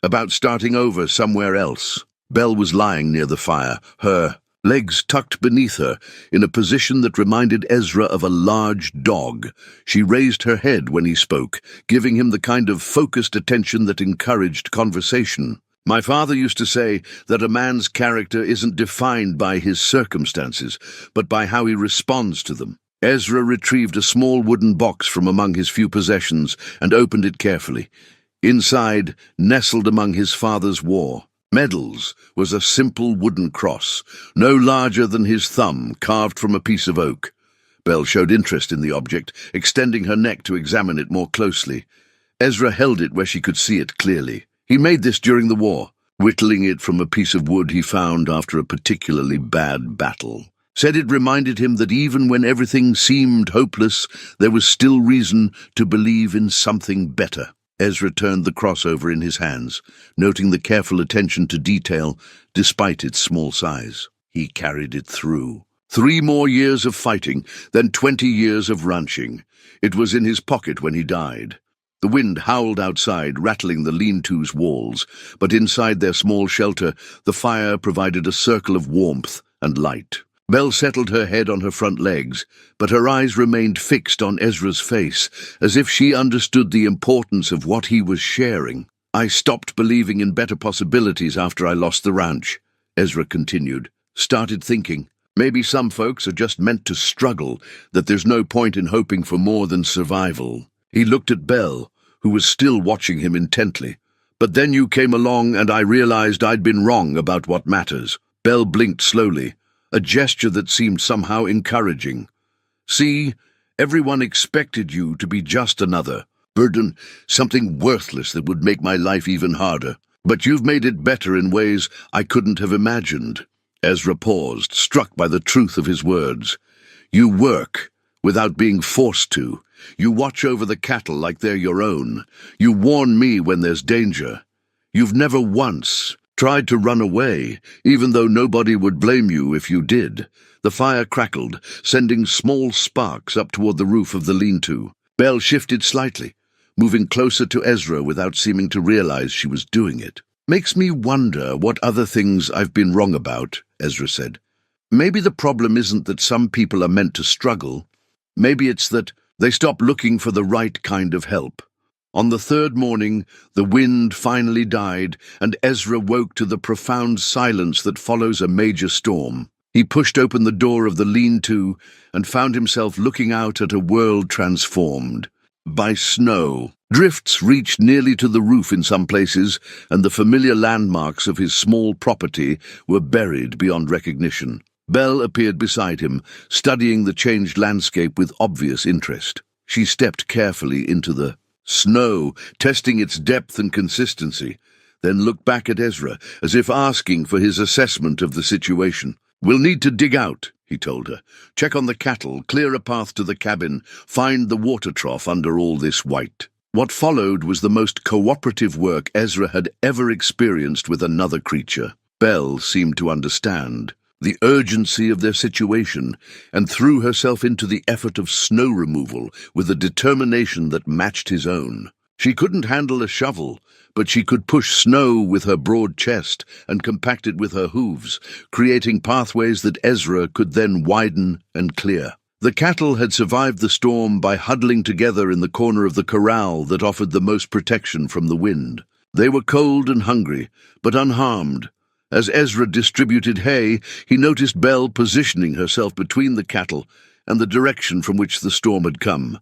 "About starting over somewhere else." Belle was lying near the fire, her legs tucked beneath her, in a position that reminded Ezra of a large dog. She raised her head when he spoke, giving him the kind of focused attention that encouraged conversation. "My father used to say that a man's character isn't defined by his circumstances, but by how he responds to them." Ezra retrieved a small wooden box from among his few possessions and opened it carefully. Inside, nestled among his father's war medals, was a simple wooden cross, no larger than his thumb, carved from a piece of oak. Belle showed interest in the object, extending her neck to examine it more closely. Ezra held it where she could see it clearly. He made this during the war, whittling it from a piece of wood he found after a particularly bad battle. Said it reminded him that even when everything seemed hopeless, there was still reason to believe in something better. Ezra turned the cross over in his hands, noting the careful attention to detail despite its small size. He carried it through. 3 more years of fighting, then 20 years of ranching. It was in his pocket when he died. The wind howled outside, rattling the lean-to's walls, but inside their small shelter, the fire provided a circle of warmth and light. Belle settled her head on her front legs, but her eyes remained fixed on Ezra's face, as if she understood the importance of what he was sharing. "I stopped believing in better possibilities after I lost the ranch," Ezra continued. "Started thinking, maybe some folks are just meant to struggle, that there's no point in hoping for more than survival." He looked at Belle, who was still watching him intently. "But then you came along and I realized I'd been wrong about what matters." Belle blinked slowly, a gesture that seemed somehow encouraging. "See, everyone expected you to be just another burden, something worthless that would make my life even harder. But you've made it better in ways I couldn't have imagined." Ezra paused, struck by the truth of his words. "You work without being forced to. You watch over the cattle like they're your own. You warn me when there's danger. You've never once tried to run away, even though nobody would blame you if you did." The fire crackled, sending small sparks up toward the roof of the lean-to. Belle shifted slightly, moving closer to Ezra without seeming to realize she was doing it. "Makes me wonder what other things I've been wrong about," Ezra said. "Maybe the problem isn't that some people are meant to struggle. Maybe it's that they stop looking for the right kind of help." On the 3rd morning, the wind finally died, and Ezra woke to the profound silence that follows a major storm. He pushed open the door of the lean-to and found himself looking out at a world transformed. by snow. Drifts reached nearly to the roof in some places, and the familiar landmarks of his small property were buried beyond recognition. Belle appeared beside him, studying the changed landscape with obvious interest. She stepped carefully into the snow, testing its depth and consistency, then looked back at Ezra, as if asking for his assessment of the situation. "We'll need to dig out," he told her. "Check on the cattle, clear a path to the cabin, find the water trough under all this white." What followed was the most cooperative work Ezra had ever experienced with another creature. Belle seemed to understand the urgency of their situation and threw herself into the effort of snow removal with a determination that matched his own. She couldn't handle a shovel, but she could push snow with her broad chest and compact it with her hooves, creating pathways that Ezra could then widen and clear. The cattle had survived the storm by huddling together in the corner of the corral that offered the most protection from the wind. They were cold and hungry, but unharmed. As Ezra distributed hay, he noticed Belle positioning herself between the cattle and the direction from which the storm had come,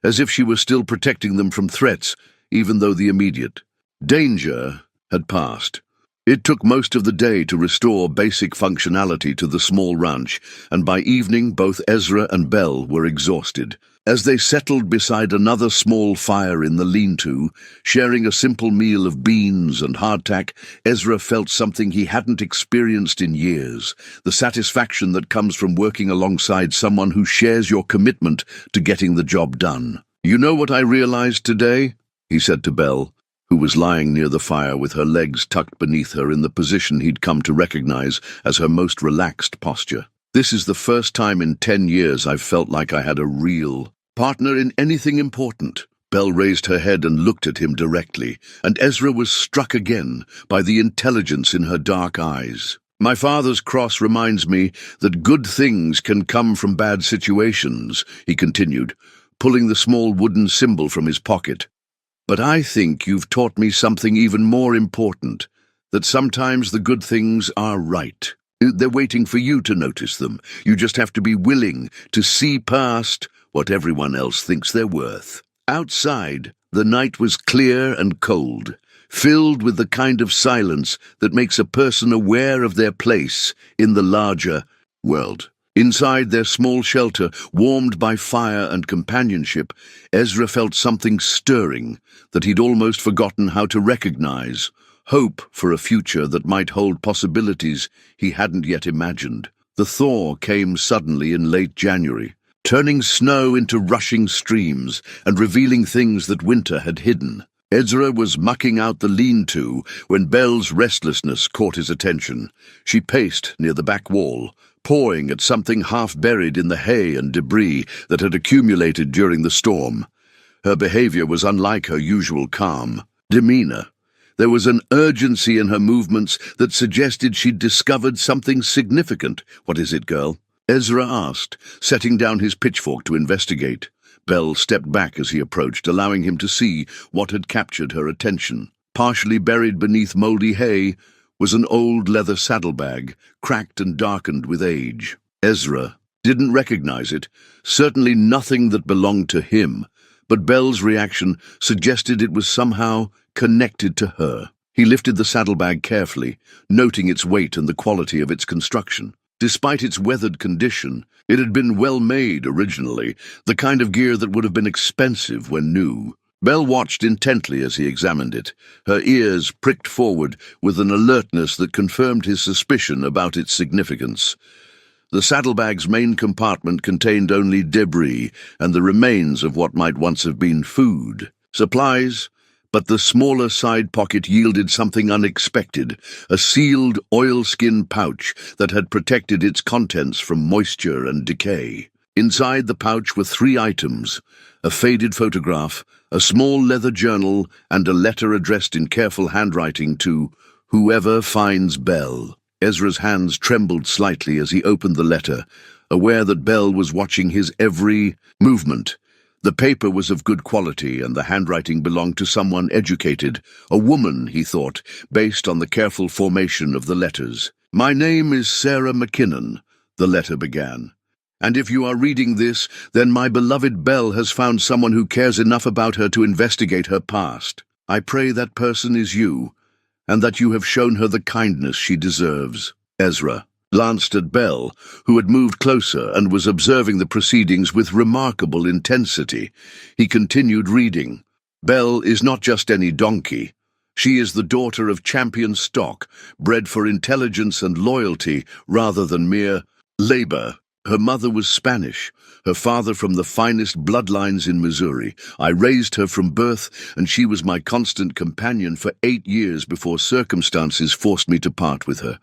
as if she were still protecting them from threats, even though the immediate danger had passed. It took most of the day to restore basic functionality to the small ranch, and by evening both Ezra and Belle were exhausted. As they settled beside another small fire in the lean-to, sharing a simple meal of beans and hardtack, Ezra felt something he hadn't experienced in years, the satisfaction that comes from working alongside someone who shares your commitment to getting the job done. "You know what I realized today?" he said to Belle, who was lying near the fire with her legs tucked beneath her in the position he'd come to recognize as her most relaxed posture. "This is the first time in 10 years I've felt like I had a real partner in anything important." Belle raised her head and looked at him directly, and Ezra was struck again by the intelligence in her dark eyes. "My father's cross reminds me that good things can come from bad situations," he continued, pulling the small wooden symbol from his pocket. "But I think you've taught me something even more important, that sometimes the good things are right. They're waiting for you to notice them. You just have to be willing to see past what everyone else thinks they're worth." Outside, the night was clear and cold, filled with the kind of silence that makes a person aware of their place in the larger world. Inside their small shelter, warmed by fire and companionship, Ezra felt something stirring that he'd almost forgotten how to recognize, hope for a future that might hold possibilities he hadn't yet imagined. The thaw came suddenly in late January, turning snow into rushing streams and revealing things that winter had hidden. Ezra was mucking out the lean-to when Belle's restlessness caught his attention. She paced near the back wall, pawing at something half buried in the hay and debris that had accumulated during the storm. Her behavior was unlike her usual calm demeanor. There was an urgency in her movements that suggested she'd discovered something significant. "What is it, girl?" Ezra asked, setting down his pitchfork to investigate. Belle stepped back as he approached, allowing him to see what had captured her attention. Partially buried beneath mouldy hay was an old leather saddlebag, cracked and darkened with age. Ezra didn't recognize it, certainly nothing that belonged to him, but Belle's reaction suggested it was somehow connected to her. He lifted the saddlebag carefully, noting its weight and the quality of its construction. Despite its weathered condition, it had been well made originally, the kind of gear that would have been expensive when new. Belle watched intently as he examined it, her ears pricked forward with an alertness that confirmed his suspicion about its significance. The saddlebag's main compartment contained only debris and the remains of what might once have been food, supplies, but the smaller side pocket yielded something unexpected, a sealed oilskin pouch that had protected its contents from moisture and decay. Inside the pouch were 3 items: a faded photograph, a small leather journal, and a letter addressed in careful handwriting to "Whoever finds Belle." Ezra's hands trembled slightly as he opened the letter, aware that Belle was watching his every movement. The paper was of good quality, and the handwriting belonged to someone educated, a woman, he thought, based on the careful formation of the letters. "My name is Sarah McKinnon," the letter began. And if you are reading this, then my beloved Belle has found someone who cares enough about her to investigate her past. I pray that person is you, and that you have shown her the kindness she deserves. Ezra glanced at Belle, who had moved closer and was observing the proceedings with remarkable intensity. He continued reading. Belle is not just any donkey. She is the daughter of champion stock, bred for intelligence and loyalty rather than mere labor. Her mother was Spanish, her father from the finest bloodlines in Missouri. I raised her from birth, and she was my constant companion for 8 years before circumstances forced me to part with her.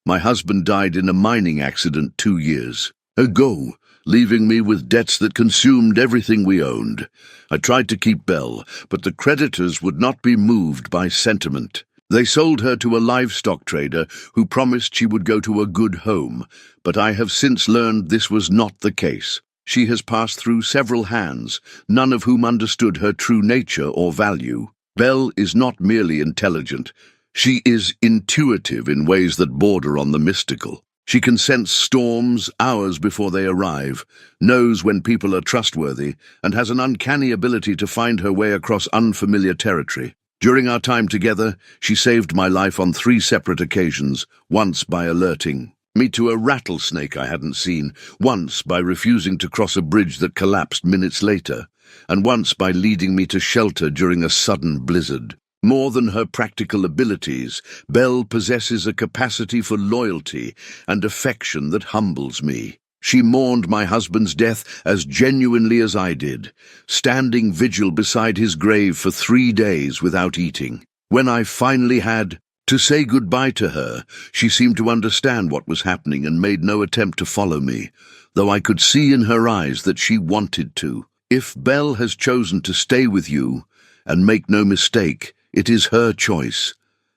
My husband died in a mining accident 2 years ago, leaving me with debts that consumed everything we owned. I tried to keep Belle, but the creditors would not be moved by sentiment. They sold her to a livestock trader who promised she would go to a good home, but I have since learned this was not the case. She has passed through several hands, none of whom understood her true nature or value. Belle is not merely intelligent. She is intuitive in ways that border on the mystical. She can sense storms hours before they arrive, knows when people are trustworthy, and has an uncanny ability to find her way across unfamiliar territory. During our time together, she saved my life on 3 separate occasions, once by alerting me to a rattlesnake I hadn't seen, once by refusing to cross a bridge that collapsed minutes later, and once by leading me to shelter during a sudden blizzard. More than her practical abilities, Belle possesses a capacity for loyalty and affection that humbles me. She mourned my husband's death as genuinely as I did, standing vigil beside his grave for 3 days without eating. When I finally had to say goodbye to her, she seemed to understand what was happening and made no attempt to follow me, though I could see in her eyes that she wanted to. If Belle has chosen to stay with you, and make no mistake, it is her choice,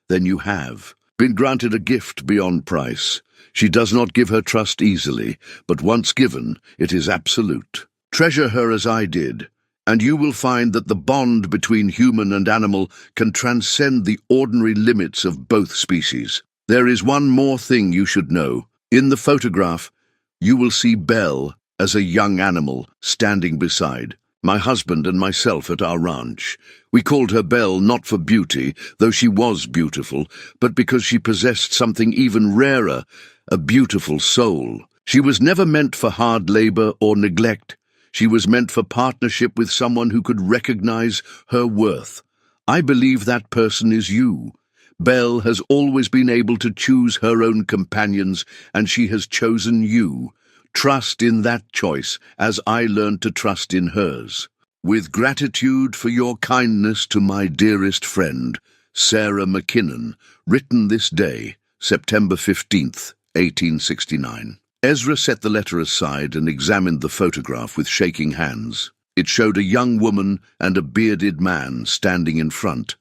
then you have been granted a gift beyond price. She does not give her trust easily, but once given, it is absolute. Treasure her as I did, and you will find that the bond between human and animal can transcend the ordinary limits of both species. There is one more thing you should know. In the photograph, you will see Belle as a young animal standing beside my husband and myself at our ranch. We called her Belle not for beauty, though she was beautiful, but because she possessed something even rarer, a beautiful soul. She was never meant for hard labor or neglect. She was meant for partnership with someone who could recognize her worth. I believe that person is you. Belle has always been able to choose her own companions, and she has chosen you. Trust in that choice, as I learned to trust in hers. With gratitude for your kindness to my dearest friend, Sarah McKinnon, written this day, September 15th, 1869. Ezra set the letter aside and examined the photograph with shaking hands. It showed a young woman and a bearded man standing in front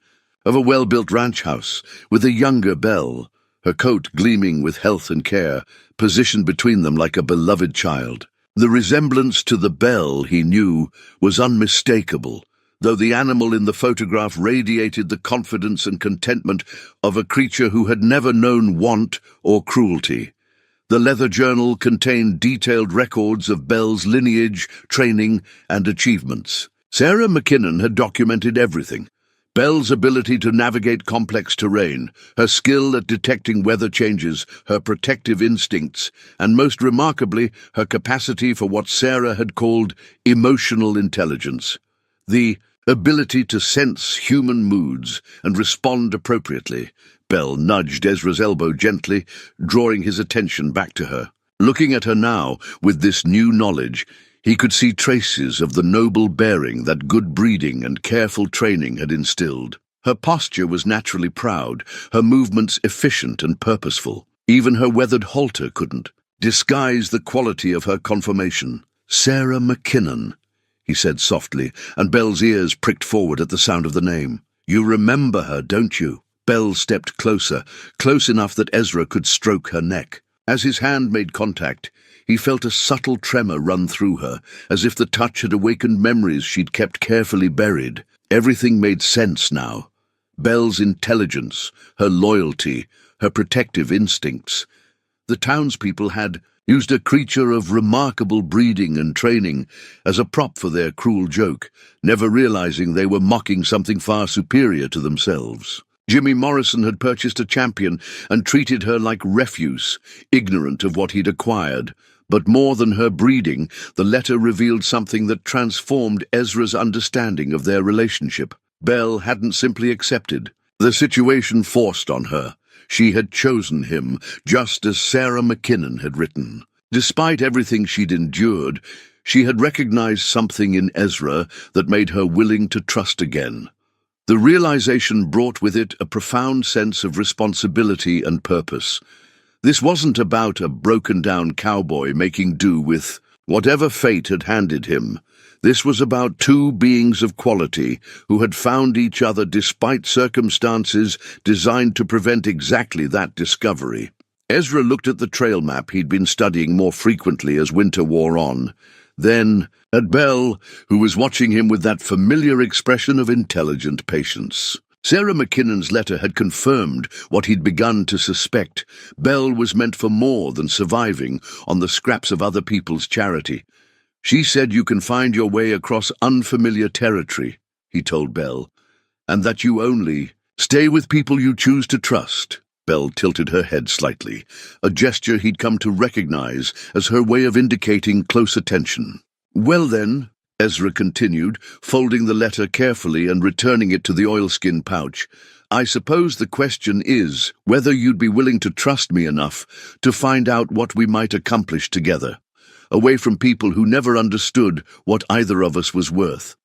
of a well-built ranch house with a younger Belle, her coat gleaming with health and care, positioned between them like a beloved child. The resemblance to the Belle he knew was unmistakable, though the animal in the photograph radiated the confidence and contentment of a creature who had never known want or cruelty. The leather journal contained detailed records of Belle's lineage, training, and achievements. Sarah McKinnon had documented everything. Belle's ability to navigate complex terrain, her skill at detecting weather changes, her protective instincts, and most remarkably, her capacity for what Sarah had called emotional intelligence. The ability to sense human moods and respond appropriately. Belle nudged Ezra's elbow gently, drawing his attention back to her. Looking at her now, with this new knowledge, he could see traces of the noble bearing that good breeding and careful training had instilled. Her posture was naturally proud, her movements efficient and purposeful. Even her weathered halter couldn't disguise the quality of her conformation. Sarah McKinnon, he said softly, and Belle's ears pricked forward at the sound of the name. You remember her, don't you? Belle stepped closer, close enough that Ezra could stroke her neck. As his hand made contact, he felt a subtle tremor run through her, as if the touch had awakened memories she'd kept carefully buried. Everything made sense now. Belle's intelligence, her loyalty, her protective instincts. The townspeople had used a creature of remarkable breeding and training as a prop for their cruel joke, never realizing they were mocking something far superior to themselves. Jimmy Morrison had purchased a champion and treated her like refuse, ignorant of what he'd acquired. But more than her breeding, the letter revealed something that transformed Ezra's understanding of their relationship. Belle hadn't simply accepted the situation forced on her. She had chosen him, just as Sarah McKinnon had written. Despite everything she'd endured, she had recognized something in Ezra that made her willing to trust again. The realization brought with it a profound sense of responsibility and purpose. This wasn't about a broken-down cowboy making do with whatever fate had handed him. This was about two beings of quality who had found each other despite circumstances designed to prevent exactly that discovery. Ezra looked at the trail map he'd been studying more frequently as winter wore on. Then at Belle, who was watching him with that familiar expression of intelligent patience. Sarah McKinnon's letter had confirmed what he'd begun to suspect. Belle was meant for more than surviving on the scraps of other people's charity. She said you can find your way across unfamiliar territory, he told Belle, and that you only stay with people you choose to trust. Belle tilted her head slightly, a gesture he'd come to recognize as her way of indicating close attention. Well then, Ezra continued, folding the letter carefully and returning it to the oilskin pouch, I suppose the question is whether you'd be willing to trust me enough to find out what we might accomplish together, away from people who never understood what either of us was worth.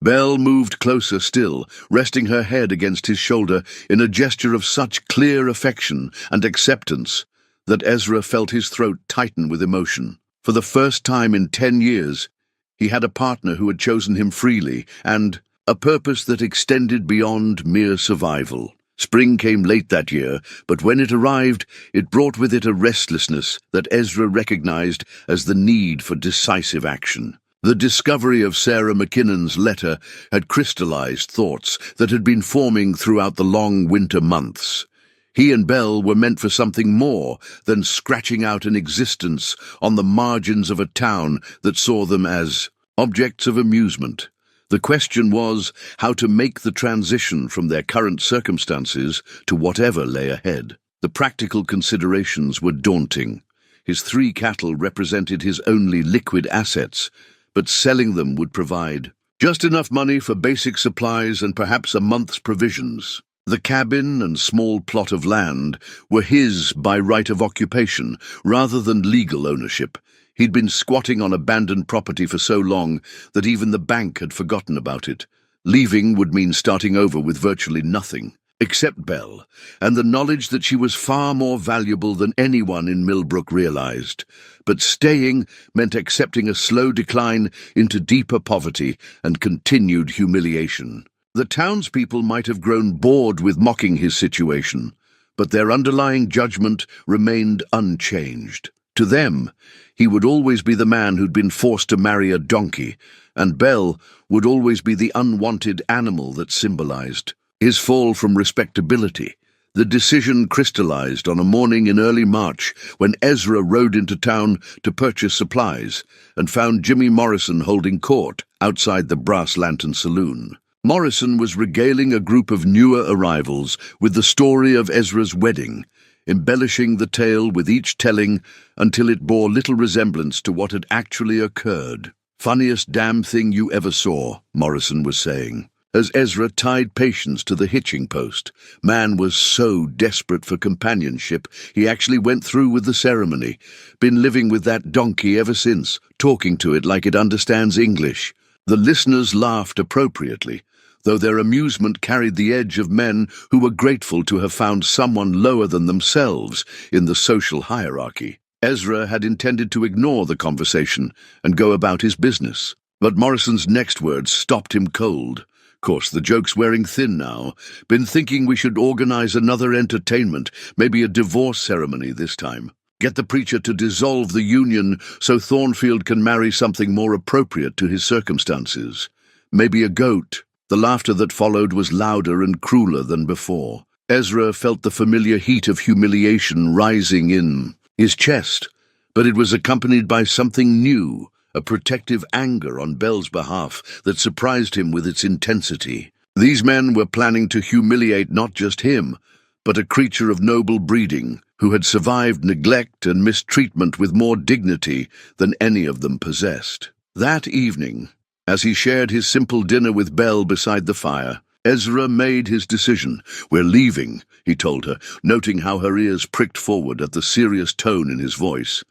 Belle moved closer still, resting her head against his shoulder in a gesture of such clear affection and acceptance that Ezra felt his throat tighten with emotion. For the first time in 10 years, he had a partner who had chosen him freely, and a purpose that extended beyond mere survival. Spring came late that year, but when it arrived, it brought with it a restlessness that Ezra recognized as the need for decisive action. The discovery of Sarah McKinnon's letter had crystallized thoughts that had been forming throughout the long winter months. He and Belle were meant for something more than scratching out an existence on the margins of a town that saw them as objects of amusement. The question was how to make the transition from their current circumstances to whatever lay ahead. The practical considerations were daunting. His 3 cattle represented his only liquid assets, but selling them would provide just enough money for basic supplies and perhaps a month's provisions. The cabin and small plot of land were his by right of occupation rather than legal ownership. He'd been squatting on abandoned property for so long that even the bank had forgotten about it. Leaving would mean starting over with virtually nothing, except Belle, and the knowledge that she was far more valuable than anyone in Millbrook realized. But staying meant accepting a slow decline into deeper poverty and continued humiliation. The townspeople might have grown bored with mocking his situation, but their underlying judgment remained unchanged. To them, he would always be the man who'd been forced to marry a donkey, and Belle would always be the unwanted animal that symbolized his fall from respectability. The decision crystallized on a morning in early March when Ezra rode into town to purchase supplies and found Jimmy Morrison holding court outside the Brass Lantern Saloon. Morrison was regaling a group of newer arrivals with the story of Ezra's wedding, embellishing the tale with each telling until it bore little resemblance to what had actually occurred. Funniest damn thing you ever saw, Morrison was saying, as Ezra tied Patience to the hitching post. Man was so desperate for companionship, he actually went through with the ceremony. Been living with that donkey ever since, talking to it like it understands English. The listeners laughed appropriately, though their amusement carried the edge of men who were grateful to have found someone lower than themselves in the social hierarchy. Ezra had intended to ignore the conversation and go about his business, but Morrison's next words stopped him cold. Course, the joke's wearing thin now. Been thinking we should organize another entertainment, maybe a divorce ceremony this time. Get the preacher to dissolve the union so Thornfield can marry something more appropriate to his circumstances. Maybe a goat. The laughter that followed was louder and crueler than before. Ezra felt the familiar heat of humiliation rising in his chest, but it was accompanied by something new, a protective anger on Belle's behalf that surprised him with its intensity. These men were planning to humiliate not just him, but a creature of noble breeding who had survived neglect and mistreatment with more dignity than any of them possessed. That evening, as he shared his simple dinner with Belle beside the fire, Ezra made his decision. "We're leaving," he told her, noting how her ears pricked forward at the serious tone in his voice.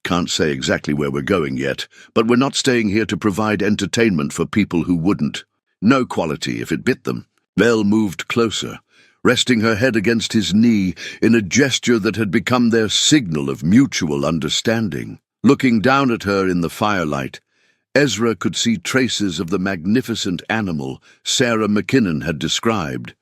"Can't say exactly where we're going yet, but we're not staying here to provide entertainment for people who wouldn't. No quality if it bit them." Belle moved closer, resting her head against his knee in a gesture that had become their signal of mutual understanding. Looking down at her in the firelight, Ezra could see traces of the magnificent animal Sarah McKinnon had described.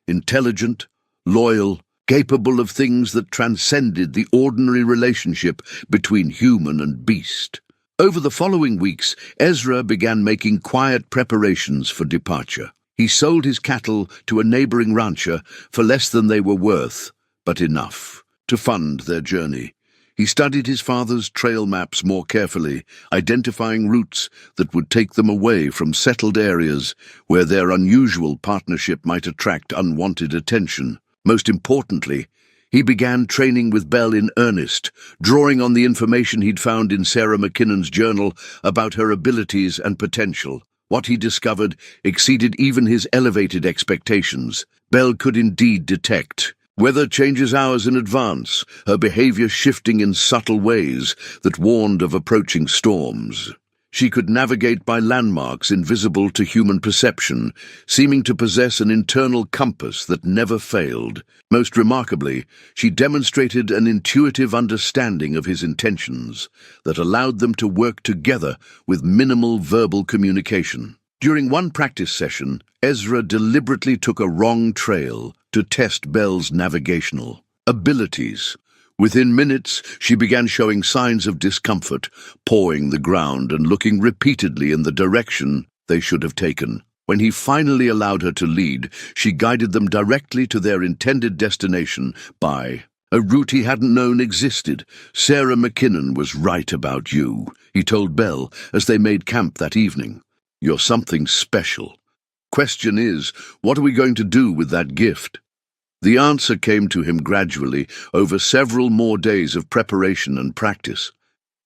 Intelligent, loyal, capable of things that transcended the ordinary relationship between human and beast. Over the following weeks, Ezra began making quiet preparations for departure. He sold his cattle to a neighboring rancher for less than they were worth, but enough to fund their journey. He studied his father's trail maps more carefully, identifying routes that would take them away from settled areas where their unusual partnership might attract unwanted attention. Most importantly, he began training with Belle in earnest, drawing on the information he'd found in Sarah McKinnon's journal about her abilities and potential. What he discovered exceeded even his elevated expectations. Belle could indeed detect weather changes hours in advance, her behavior shifting in subtle ways that warned of approaching storms. She could navigate by landmarks invisible to human perception, seeming to possess an internal compass that never failed. Most remarkably, she demonstrated an intuitive understanding of his intentions that allowed them to work together with minimal verbal communication. During one practice session, Ezra deliberately took a wrong trail to test Belle's navigational abilities. Within minutes, she began showing signs of discomfort, pawing the ground and looking repeatedly in the direction they should have taken. When he finally allowed her to lead, she guided them directly to their intended destination by a route he hadn't known existed. "Sarah McKinnon was right about you," he told Belle as they made camp that evening. "You're something special. Question is, what are we going to do with that gift?" The answer came to him gradually over several more days of preparation and practice.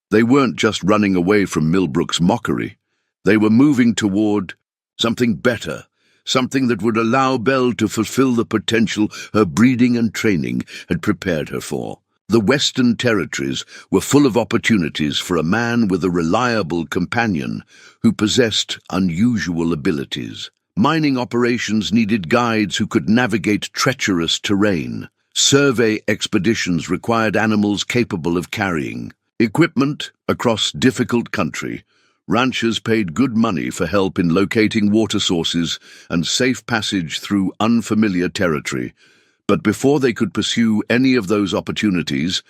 They weren't just running away from Millbrook's mockery. They were moving toward something better, something that would allow Belle to fulfill the potential her breeding and training had prepared her for. The Western Territories were full of opportunities for a man with a reliable companion who possessed unusual abilities. Mining operations needed guides who could navigate treacherous terrain. Survey expeditions required animals capable of carrying equipment across difficult country. Ranchers paid good money for help in locating water sources and safe passage through unfamiliar territory. But before they could pursue any of those opportunities,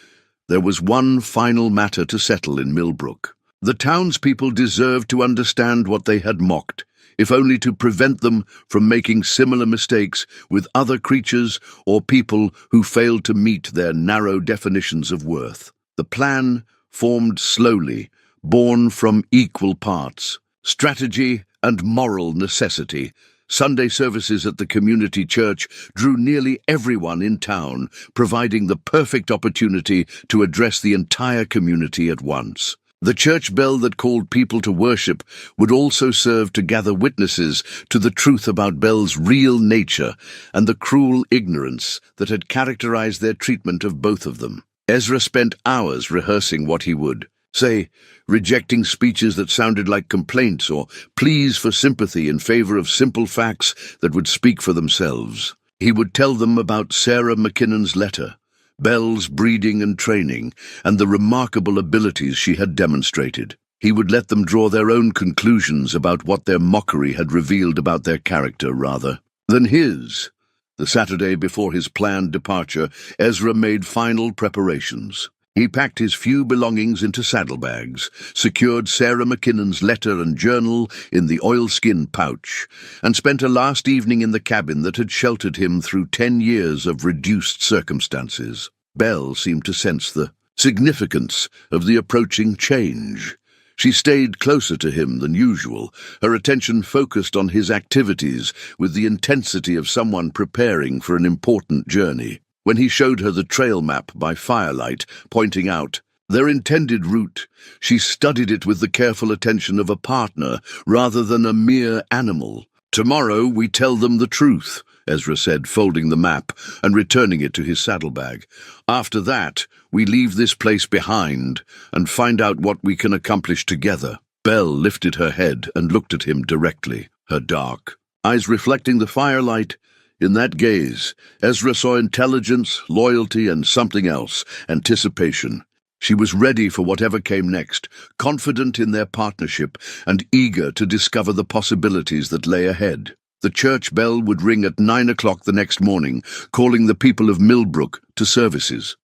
there was one final matter to settle in Millbrook. The townspeople deserved to understand what they had mocked, if only to prevent them from making similar mistakes with other creatures or people who failed to meet their narrow definitions of worth. The plan formed slowly, born from equal parts strategy and moral necessity. Sunday services at the community church drew nearly everyone in town, providing the perfect opportunity to address the entire community at once. The church bell that called people to worship would also serve to gather witnesses to the truth about Belle's real nature and the cruel ignorance that had characterized their treatment of both of them. Ezra spent hours rehearsing what he would say, rejecting speeches that sounded like complaints or pleas for sympathy in favor of simple facts that would speak for themselves. He would tell them about Sarah McKinnon's letter, Belle's breeding and training, and the remarkable abilities she had demonstrated. He would let them draw their own conclusions about what their mockery had revealed about their character rather than his. The Saturday before his planned departure, Ezra made final preparations. He packed his few belongings into saddlebags, secured Sarah McKinnon's letter and journal in the oilskin pouch, and spent a last evening in the cabin that had sheltered him through 10 years of reduced circumstances. Belle seemed to sense the significance of the approaching change. She stayed closer to him than usual, her attention focused on his activities with the intensity of someone preparing for an important journey. When he showed her the trail map by firelight, pointing out their intended route, she studied it with the careful attention of a partner rather than a mere animal. "Tomorrow we tell them the truth," Ezra said, folding the map and returning it to his saddlebag. "After that, we leave this place behind and find out what we can accomplish together." Belle lifted her head and looked at him directly, her dark eyes reflecting the firelight. In that gaze, Ezra saw intelligence, loyalty, and something else, anticipation. She was ready for whatever came next, confident in their partnership and eager to discover the possibilities that lay ahead. The church bell would ring at 9 o'clock the next morning, calling the people of Millbrook to services.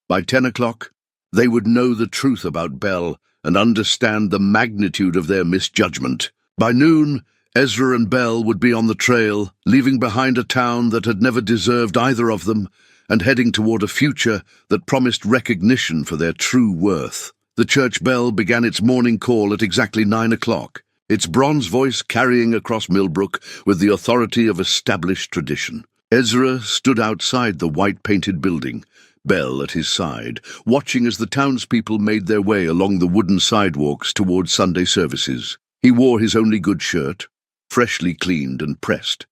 By 10 o'clock, they would know the truth about Belle and understand the magnitude of their misjudgment. By noon, Ezra and Belle would be on the trail, leaving behind a town that had never deserved either of them, and heading toward a future that promised recognition for their true worth. The church bell began its morning call at exactly 9 o'clock, its bronze voice carrying across Millbrook with the authority of established tradition. Ezra stood outside the white-painted building, Belle at his side, watching as the townspeople made their way along the wooden sidewalks toward Sunday services. He wore his only good shirt, freshly cleaned and pressed,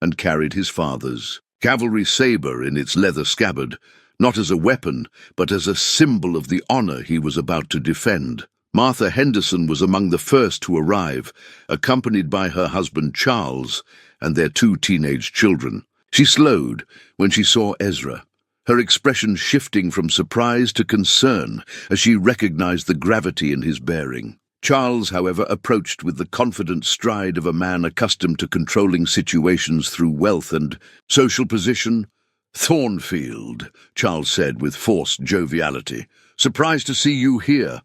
and carried his father's cavalry saber in its leather scabbard, not as a weapon, but as a symbol of the honor he was about to defend. Martha Henderson was among the first to arrive, accompanied by her husband Charles and their 2 teenage children. She slowed when she saw Ezra, her expression shifting from surprise to concern as she recognized the gravity in his bearing. Charles, however, approached with the confident stride of a man accustomed to controlling situations through wealth and social position. "Thornfield," Charles said with forced joviality. "Surprised to see you here.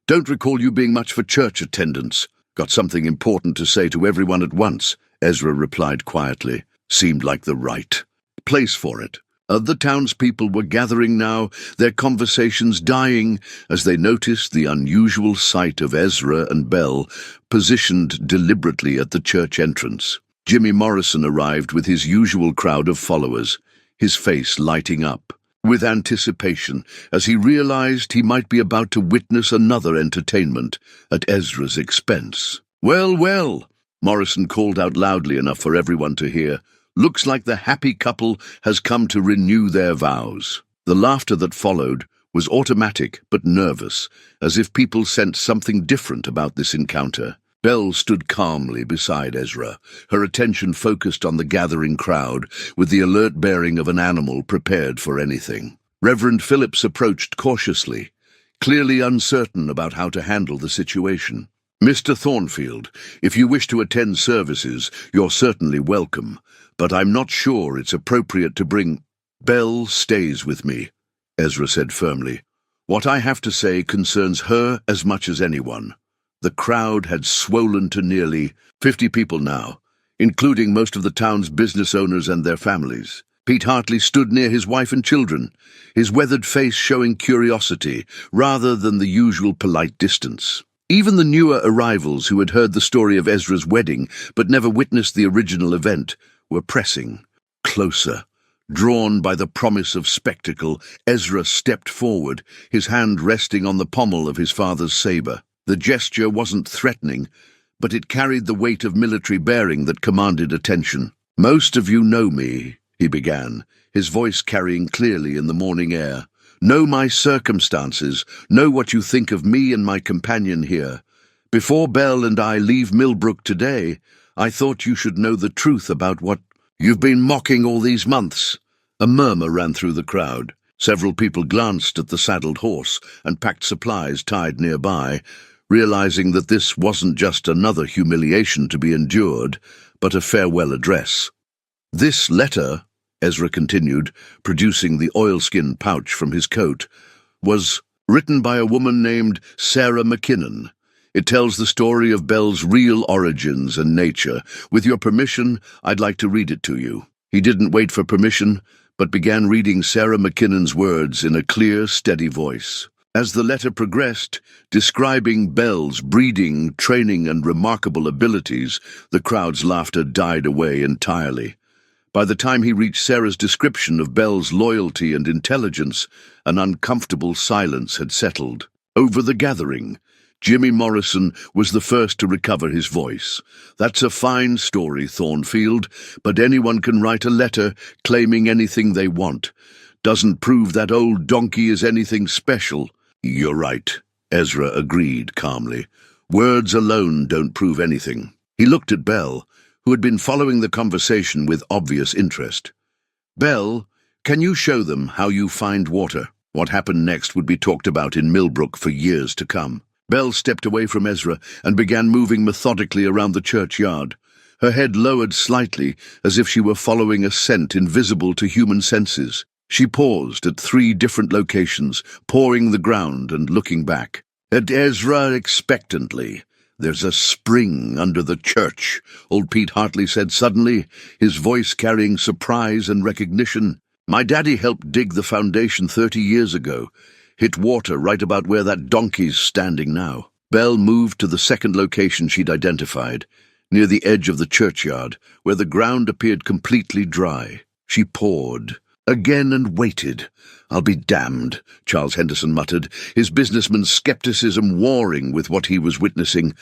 Don't recall you being much for church attendance." "Got something important to say to everyone at once," Ezra replied quietly. "Seemed like the right place for it." Other townspeople were gathering now, their conversations dying as they noticed the unusual sight of Ezra and Belle positioned deliberately at the church entrance. Jimmy Morrison arrived with his usual crowd of followers, his face lighting up with anticipation as he realized he might be about to witness another entertainment at Ezra's expense. "Well, well," Morrison called out loudly enough for everyone to hear. "Looks like the happy couple has come to renew their vows." The laughter that followed was automatic but nervous, as if people sensed something different about this encounter. Belle stood calmly beside Ezra, her attention focused on the gathering crowd, with the alert bearing of an animal prepared for anything. Reverend Phillips approached cautiously, clearly uncertain about how to handle the situation. "Mr. Thornfield, if you wish to attend services, you're certainly welcome, but I'm not sure it's appropriate to bring—" "Belle stays with me," Ezra said firmly. "What I have to say concerns her as much as anyone." The crowd had swollen to nearly 50 people now, including most of the town's business owners and their families. Pete Hartley stood near his wife and children, his weathered face showing curiosity rather than the usual polite distance. Even the newer arrivals who had heard the story of Ezra's wedding but never witnessed the original event were pressing closer. Drawn by the promise of spectacle, Ezra stepped forward, his hand resting on the pommel of his father's saber. The gesture wasn't threatening, but it carried the weight of military bearing that commanded attention. "Most of you know me," he began, his voice carrying clearly in the morning air. "Know my circumstances, know what you think of me and my companion here. Before Belle and I leave Millbrook today, I thought you should know the truth about what you've been mocking all these months." A murmur ran through the crowd. Several people glanced at the saddled horse and packed supplies tied nearby, realizing that this wasn't just another humiliation to be endured, but a farewell address. "This letter," Ezra continued, producing the oilskin pouch from his coat, "was written by a woman named Sarah McKinnon. It tells the story of Belle's real origins and nature. With your permission, I'd like to read it to you." He didn't wait for permission, but began reading Sarah McKinnon's words in a clear, steady voice. As the letter progressed, describing Belle's breeding, training, and remarkable abilities, the crowd's laughter died away entirely. By the time he reached Sarah's description of Belle's loyalty and intelligence, an uncomfortable silence had settled. Over the gathering, Jimmy Morrison was the first to recover his voice. "That's a fine story, Thornfield, but anyone can write a letter claiming anything they want. Doesn't prove that old donkey is anything special." "You're right," Ezra agreed calmly. "Words alone don't prove anything." He looked at Belle, who had been following the conversation with obvious interest. "Belle, can you show them how you find water?" What happened next would be talked about in Millbrook for years to come. Belle stepped away from Ezra and began moving methodically around the churchyard. Her head lowered slightly, as if she were following a scent invisible to human senses. She paused at 3 different locations, pawing the ground and looking back. At Ezra expectantly. "There's a spring under the church," old Pete Hartley said suddenly, his voice carrying surprise and recognition. "My daddy helped dig the foundation 30 years ago. Hit water right about where that donkey's standing now." Belle moved to the second location she'd identified, near the edge of the churchyard, where the ground appeared completely dry. She pawed again and waited. "I'll be damned," Charles Henderson muttered, his businessman's skepticism warring with what he was witnessing.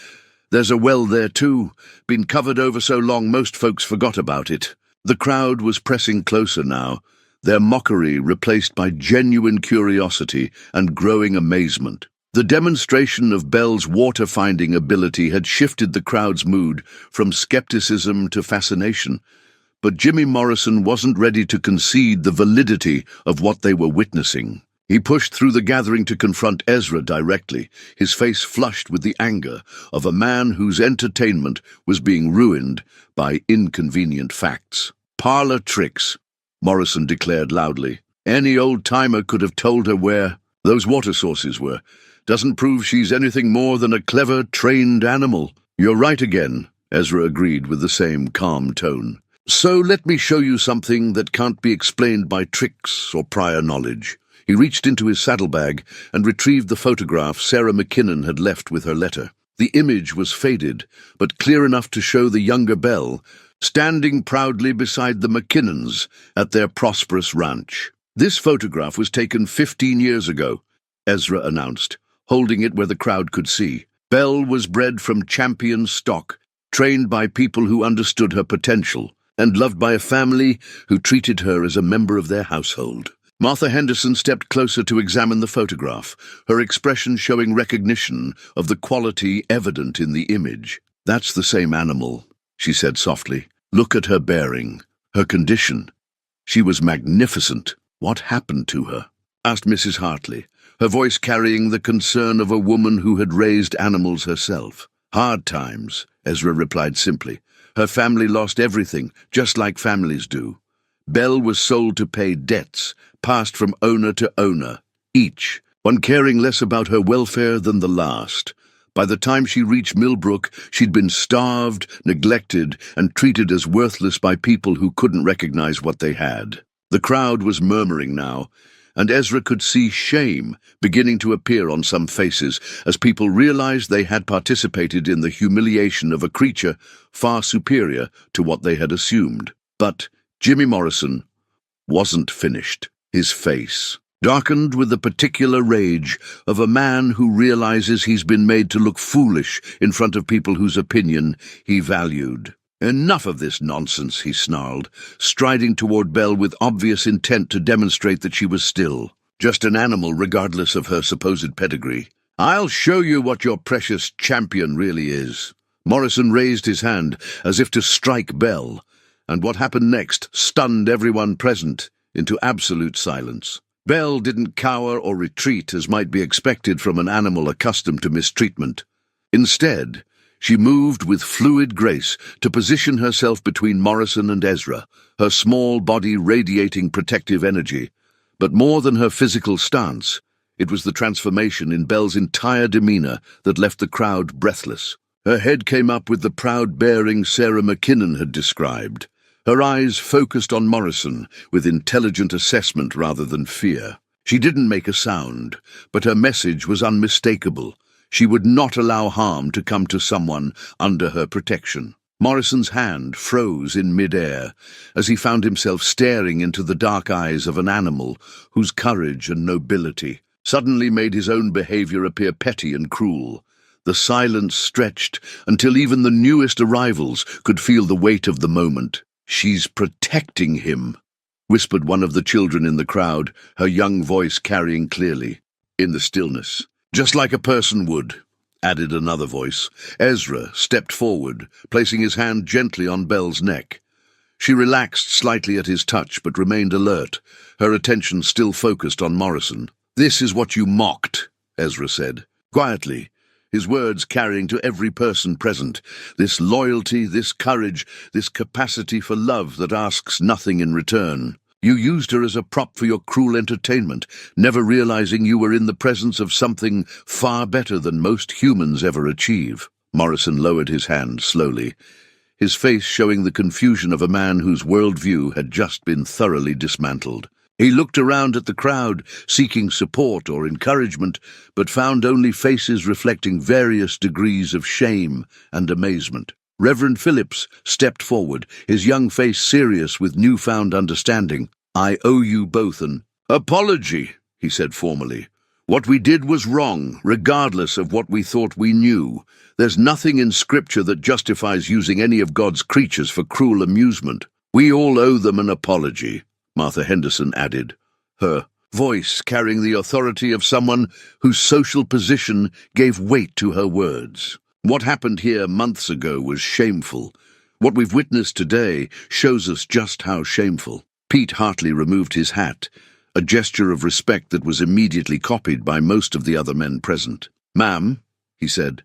"There's a well there too. Been covered over so long most folks forgot about it." The crowd was pressing closer now, their mockery replaced by genuine curiosity and growing amazement. The demonstration of Belle's water-finding ability had shifted the crowd's mood from skepticism to fascination. But Jimmy Morrison wasn't ready to concede the validity of what they were witnessing. He pushed through the gathering to confront Ezra directly, his face flushed with the anger of a man whose entertainment was being ruined by inconvenient facts. "Parlor tricks," Morrison declared loudly. "Any old-timer could have told her where those water sources were. Doesn't prove she's anything more than a clever, trained animal." "You're right again," Ezra agreed with the same calm tone. "So let me show you something that can't be explained by tricks or prior knowledge." He reached into his saddlebag and retrieved the photograph Sarah McKinnon had left with her letter. The image was faded, but clear enough to show the younger Belle, standing proudly beside the McKinnons at their prosperous ranch. "This photograph was taken 15 years ago," Ezra announced, holding it where the crowd could see. "Belle was bred from champion stock, trained by people who understood her potential, and loved by a family who treated her as a member of their household." Martha Henderson stepped closer to examine the photograph, her expression showing recognition of the quality evident in the image. "That's the same animal," she said softly. "Look at her bearing, her condition. She was magnificent." "What happened to her?" asked Mrs. Hartley, her voice carrying the concern of a woman who had raised animals herself. "Hard times," Ezra replied simply. "Her family lost everything, just like families do. Belle was sold to pay debts, passed from owner to owner, each, one caring less about her welfare than the last. By the time she reached Millbrook, she'd been starved, neglected, and treated as worthless by people who couldn't recognize what they had." The crowd was murmuring now, and Ezra could see shame beginning to appear on some faces as people realized they had participated in the humiliation of a creature far superior to what they had assumed. But Jimmy Morrison wasn't finished. His face darkened with the particular rage of a man who realizes he's been made to look foolish in front of people whose opinion he valued. "Enough of this nonsense," he snarled, striding toward Belle with obvious intent to demonstrate that she was still just an animal regardless of her supposed pedigree. "I'll show you what your precious champion really is." Morrison raised his hand as if to strike Belle, and what happened next stunned everyone present into absolute silence. Belle didn't cower or retreat as might be expected from an animal accustomed to mistreatment. Instead, she moved with fluid grace to position herself between Morrison and Ezra, her small body radiating protective energy. But more than her physical stance, it was the transformation in Belle's entire demeanor that left the crowd breathless. Her head came up with the proud bearing Sarah McKinnon had described, her eyes focused on Morrison with intelligent assessment rather than fear. She didn't make a sound, but her message was unmistakable. She would not allow harm to come to someone under her protection. Morrison's hand froze in mid-air as he found himself staring into the dark eyes of an animal whose courage and nobility suddenly made his own behavior appear petty and cruel. The silence stretched until even the newest arrivals could feel the weight of the moment. "She's protecting him," whispered one of the children in the crowd, her young voice carrying clearly in the stillness. "Just like a person would," added another voice. Ezra stepped forward, placing his hand gently on Belle's neck. She relaxed slightly at his touch, but remained alert, her attention still focused on Morrison. "This is what you mocked," Ezra said, quietly, his words carrying to every person present. "This loyalty, this courage, this capacity for love that asks nothing in return. You used her as a prop for your cruel entertainment, never realizing you were in the presence of something far better than most humans ever achieve." Morrison lowered his hand slowly, his face showing the confusion of a man whose worldview had just been thoroughly dismantled. He looked around at the crowd, seeking support or encouragement, but found only faces reflecting various degrees of shame and amazement. Reverend Phillips stepped forward, his young face serious with newfound understanding. "I owe you both an apology," he said formally. "What we did was wrong, regardless of what we thought we knew. There's nothing in Scripture that justifies using any of God's creatures for cruel amusement. We all owe them an apology," Martha Henderson added, her voice carrying the authority of someone whose social position gave weight to her words. "What happened here months ago was shameful. What we've witnessed today shows us just how shameful." Pete Hartley removed his hat, a gesture of respect that was immediately copied by most of the other men present. "Ma'am," he said,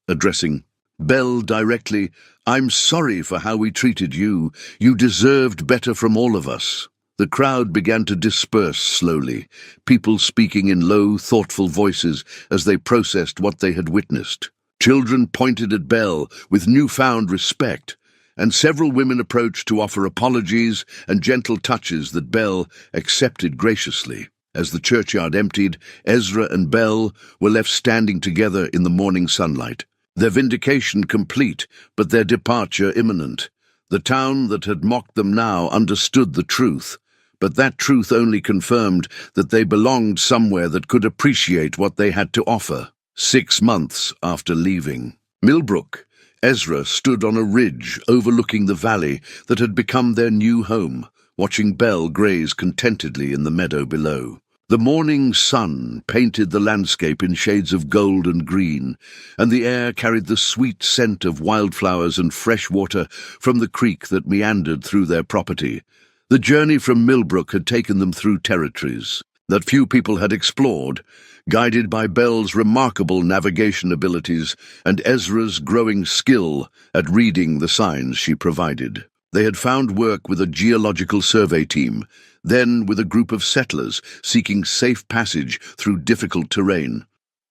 addressing Belle directly, "I'm sorry for how we treated you. You deserved better from all of us." The crowd began to disperse slowly, people speaking in low, thoughtful voices as they processed what they had witnessed. Children pointed at Belle with newfound respect, and several women approached to offer apologies and gentle touches that Belle accepted graciously. As the churchyard emptied, Ezra and Belle were left standing together in the morning sunlight, their vindication complete, but their departure imminent. The town that had mocked them now understood the truth, but that truth only confirmed that they belonged somewhere that could appreciate what they had to offer. 6 months after leaving Millbrook, Ezra stood on a ridge overlooking the valley that had become their new home, watching Belle graze contentedly in the meadow below. The morning sun painted the landscape in shades of gold and green, and the air carried the sweet scent of wildflowers and fresh water from the creek that meandered through their property. The journey from Millbrook had taken them through territories that few people had explored, guided by Belle's remarkable navigation abilities and Ezra's growing skill at reading the signs she provided. They had found work with a geological survey team, then with a group of settlers seeking safe passage through difficult terrain,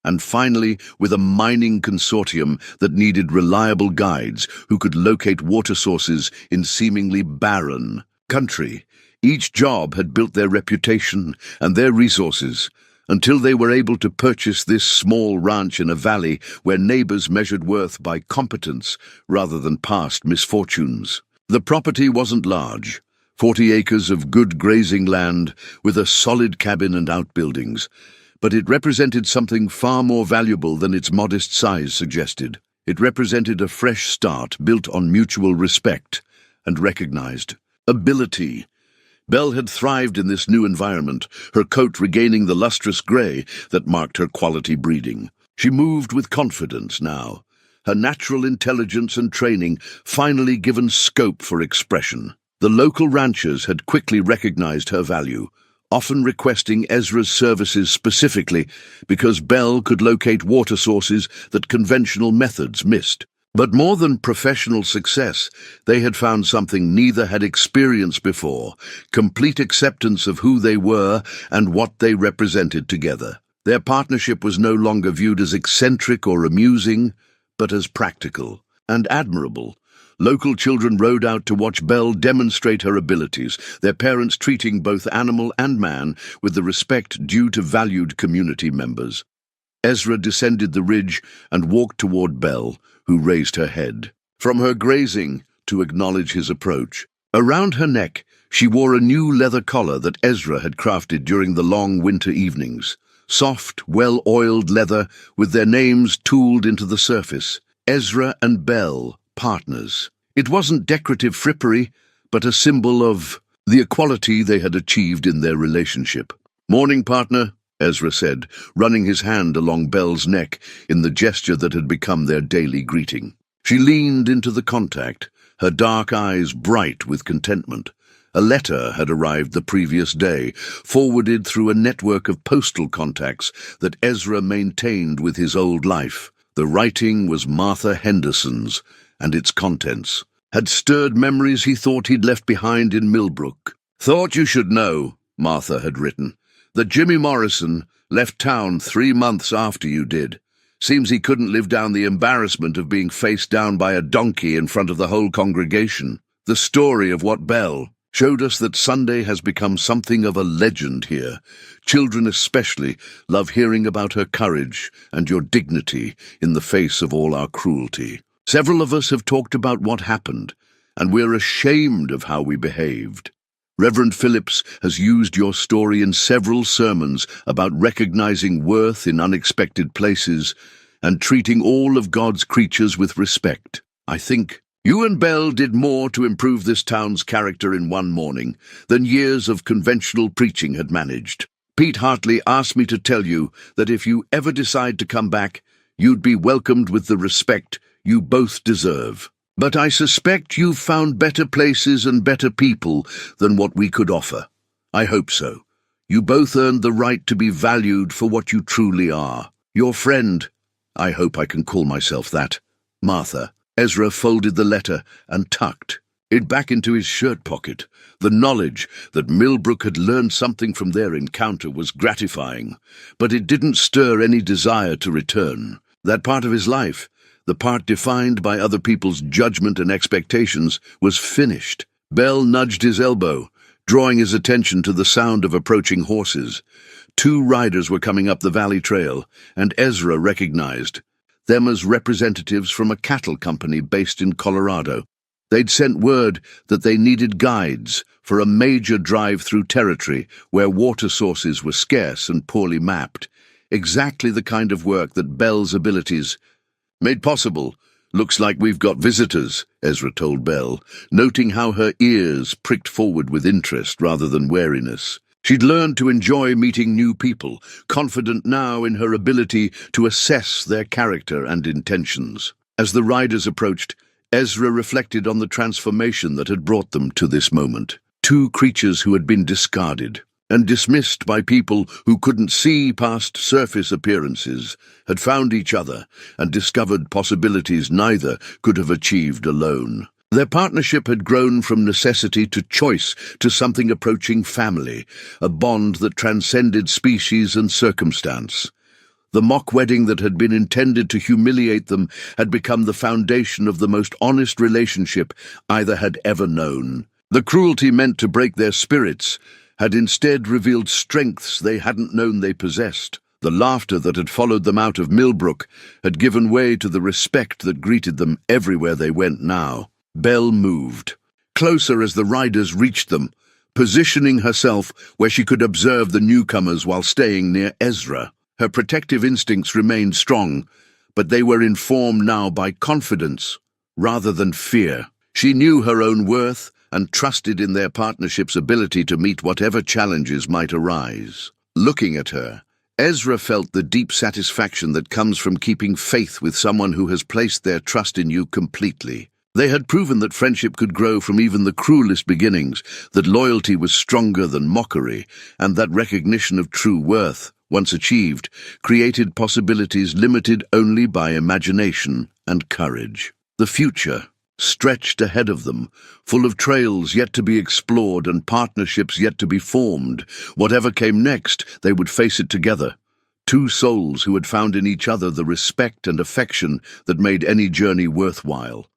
and finally with a mining consortium that needed reliable guides who could locate water sources in seemingly barren country. Each job had built their reputation and their resources until they were able to purchase this small ranch in a valley where neighbors measured worth by competence rather than past misfortunes. The property wasn't large, 40 acres of good grazing land with a solid cabin and outbuildings, but it represented something far more valuable than its modest size suggested. It represented a fresh start built on mutual respect and recognized ability. Belle had thrived in this new environment, her coat regaining the lustrous grey that marked her quality breeding. She moved with confidence now, her natural intelligence and training finally given scope for expression. The local ranchers had quickly recognized her value, often requesting Ezra's services specifically because Belle could locate water sources that conventional methods missed. But more than professional success, they had found something neither had experienced before: complete acceptance of who they were and what they represented together. Their partnership was no longer viewed as eccentric or amusing, but as practical and admirable, Local children rode out to watch Belle demonstrate her abilities, their parents treating both animal and man with the respect due to valued community members. Ezra descended the ridge and walked toward Belle, who raised her head from her grazing to acknowledge his approach. Around her neck, she wore a new leather collar that Ezra had crafted during the long winter evenings. Soft, well-oiled leather with their names tooled into the surface. Ezra and Belle, partners. It wasn't decorative frippery, but a symbol of the equality they had achieved in their relationship. "Morning, partner," Ezra said, running his hand along Belle's neck in the gesture that had become their daily greeting. She leaned into the contact, her dark eyes bright with contentment. A letter had arrived the previous day, forwarded through a network of postal contacts that Ezra maintained with his old life. The writing was Martha Henderson's, and its contents had stirred memories he thought he'd left behind in Millbrook. "Thought you should know," Martha had written, "that Jimmy Morrison left town 3 months after you did. Seems he couldn't live down the embarrassment of being faced down by a donkey in front of the whole congregation. The story of what Belle showed us that Sunday has become something of a legend here. Children especially love hearing about her courage and your dignity in the face of all our cruelty. Several of us have talked about what happened, and we're ashamed of how we behaved. Reverend Phillips has used your story in several sermons about recognizing worth in unexpected places and treating all of God's creatures with respect. I think you and Belle did more to improve this town's character in one morning than years of conventional preaching had managed. Pete Hartley asked me to tell you that if you ever decide to come back, you'd be welcomed with the respect you both deserve. But I suspect you've found better places and better people than what we could offer. I hope so. You both earned the right to be valued for what you truly are. Your friend, I hope I can call myself that, Martha." Ezra folded the letter and tucked it back into his shirt pocket. The knowledge that Millbrook had learned something from their encounter was gratifying, but it didn't stir any desire to return. That part of his life, the part defined by other people's judgment and expectations, was finished. Belle nudged his elbow, drawing his attention to the sound of approaching horses. 2 riders were coming up the valley trail, and Ezra recognized them as representatives from a cattle company based in Colorado. They'd sent word that they needed guides for a major drive through territory where water sources were scarce and poorly mapped. Exactly the kind of work that Belle's abilities made possible. "Looks like we've got visitors," Ezra told Belle, noting how her ears pricked forward with interest rather than wariness. She'd learned to enjoy meeting new people, confident now in her ability to assess their character and intentions. As the riders approached, Ezra reflected on the transformation that had brought them to this moment. 2 creatures who had been discarded and dismissed by people who couldn't see past surface appearances had found each other and discovered possibilities neither could have achieved alone. Their partnership had grown from necessity to choice to something approaching family, a bond that transcended species and circumstance. The mock wedding that had been intended to humiliate them had become the foundation of the most honest relationship either had ever known. The cruelty meant to break their spirits had instead revealed strengths they hadn't known they possessed. The laughter that had followed them out of Millbrook had given way to the respect that greeted them everywhere they went now. Belle moved closer as the riders reached them, positioning herself where she could observe the newcomers while staying near Ezra. Her protective instincts remained strong, but they were informed now by confidence rather than fear. She knew her own worth and trusted in their partnership's ability to meet whatever challenges might arise. Looking at her, Ezra felt the deep satisfaction that comes from keeping faith with someone who has placed their trust in you completely. They had proven that friendship could grow from even the cruelest beginnings, that loyalty was stronger than mockery, and that recognition of true worth, once achieved, created possibilities limited only by imagination and courage. The future stretched ahead of them, full of trails yet to be explored and partnerships yet to be formed. Whatever came next, they would face it together. 2 souls who had found in each other the respect and affection that made any journey worthwhile.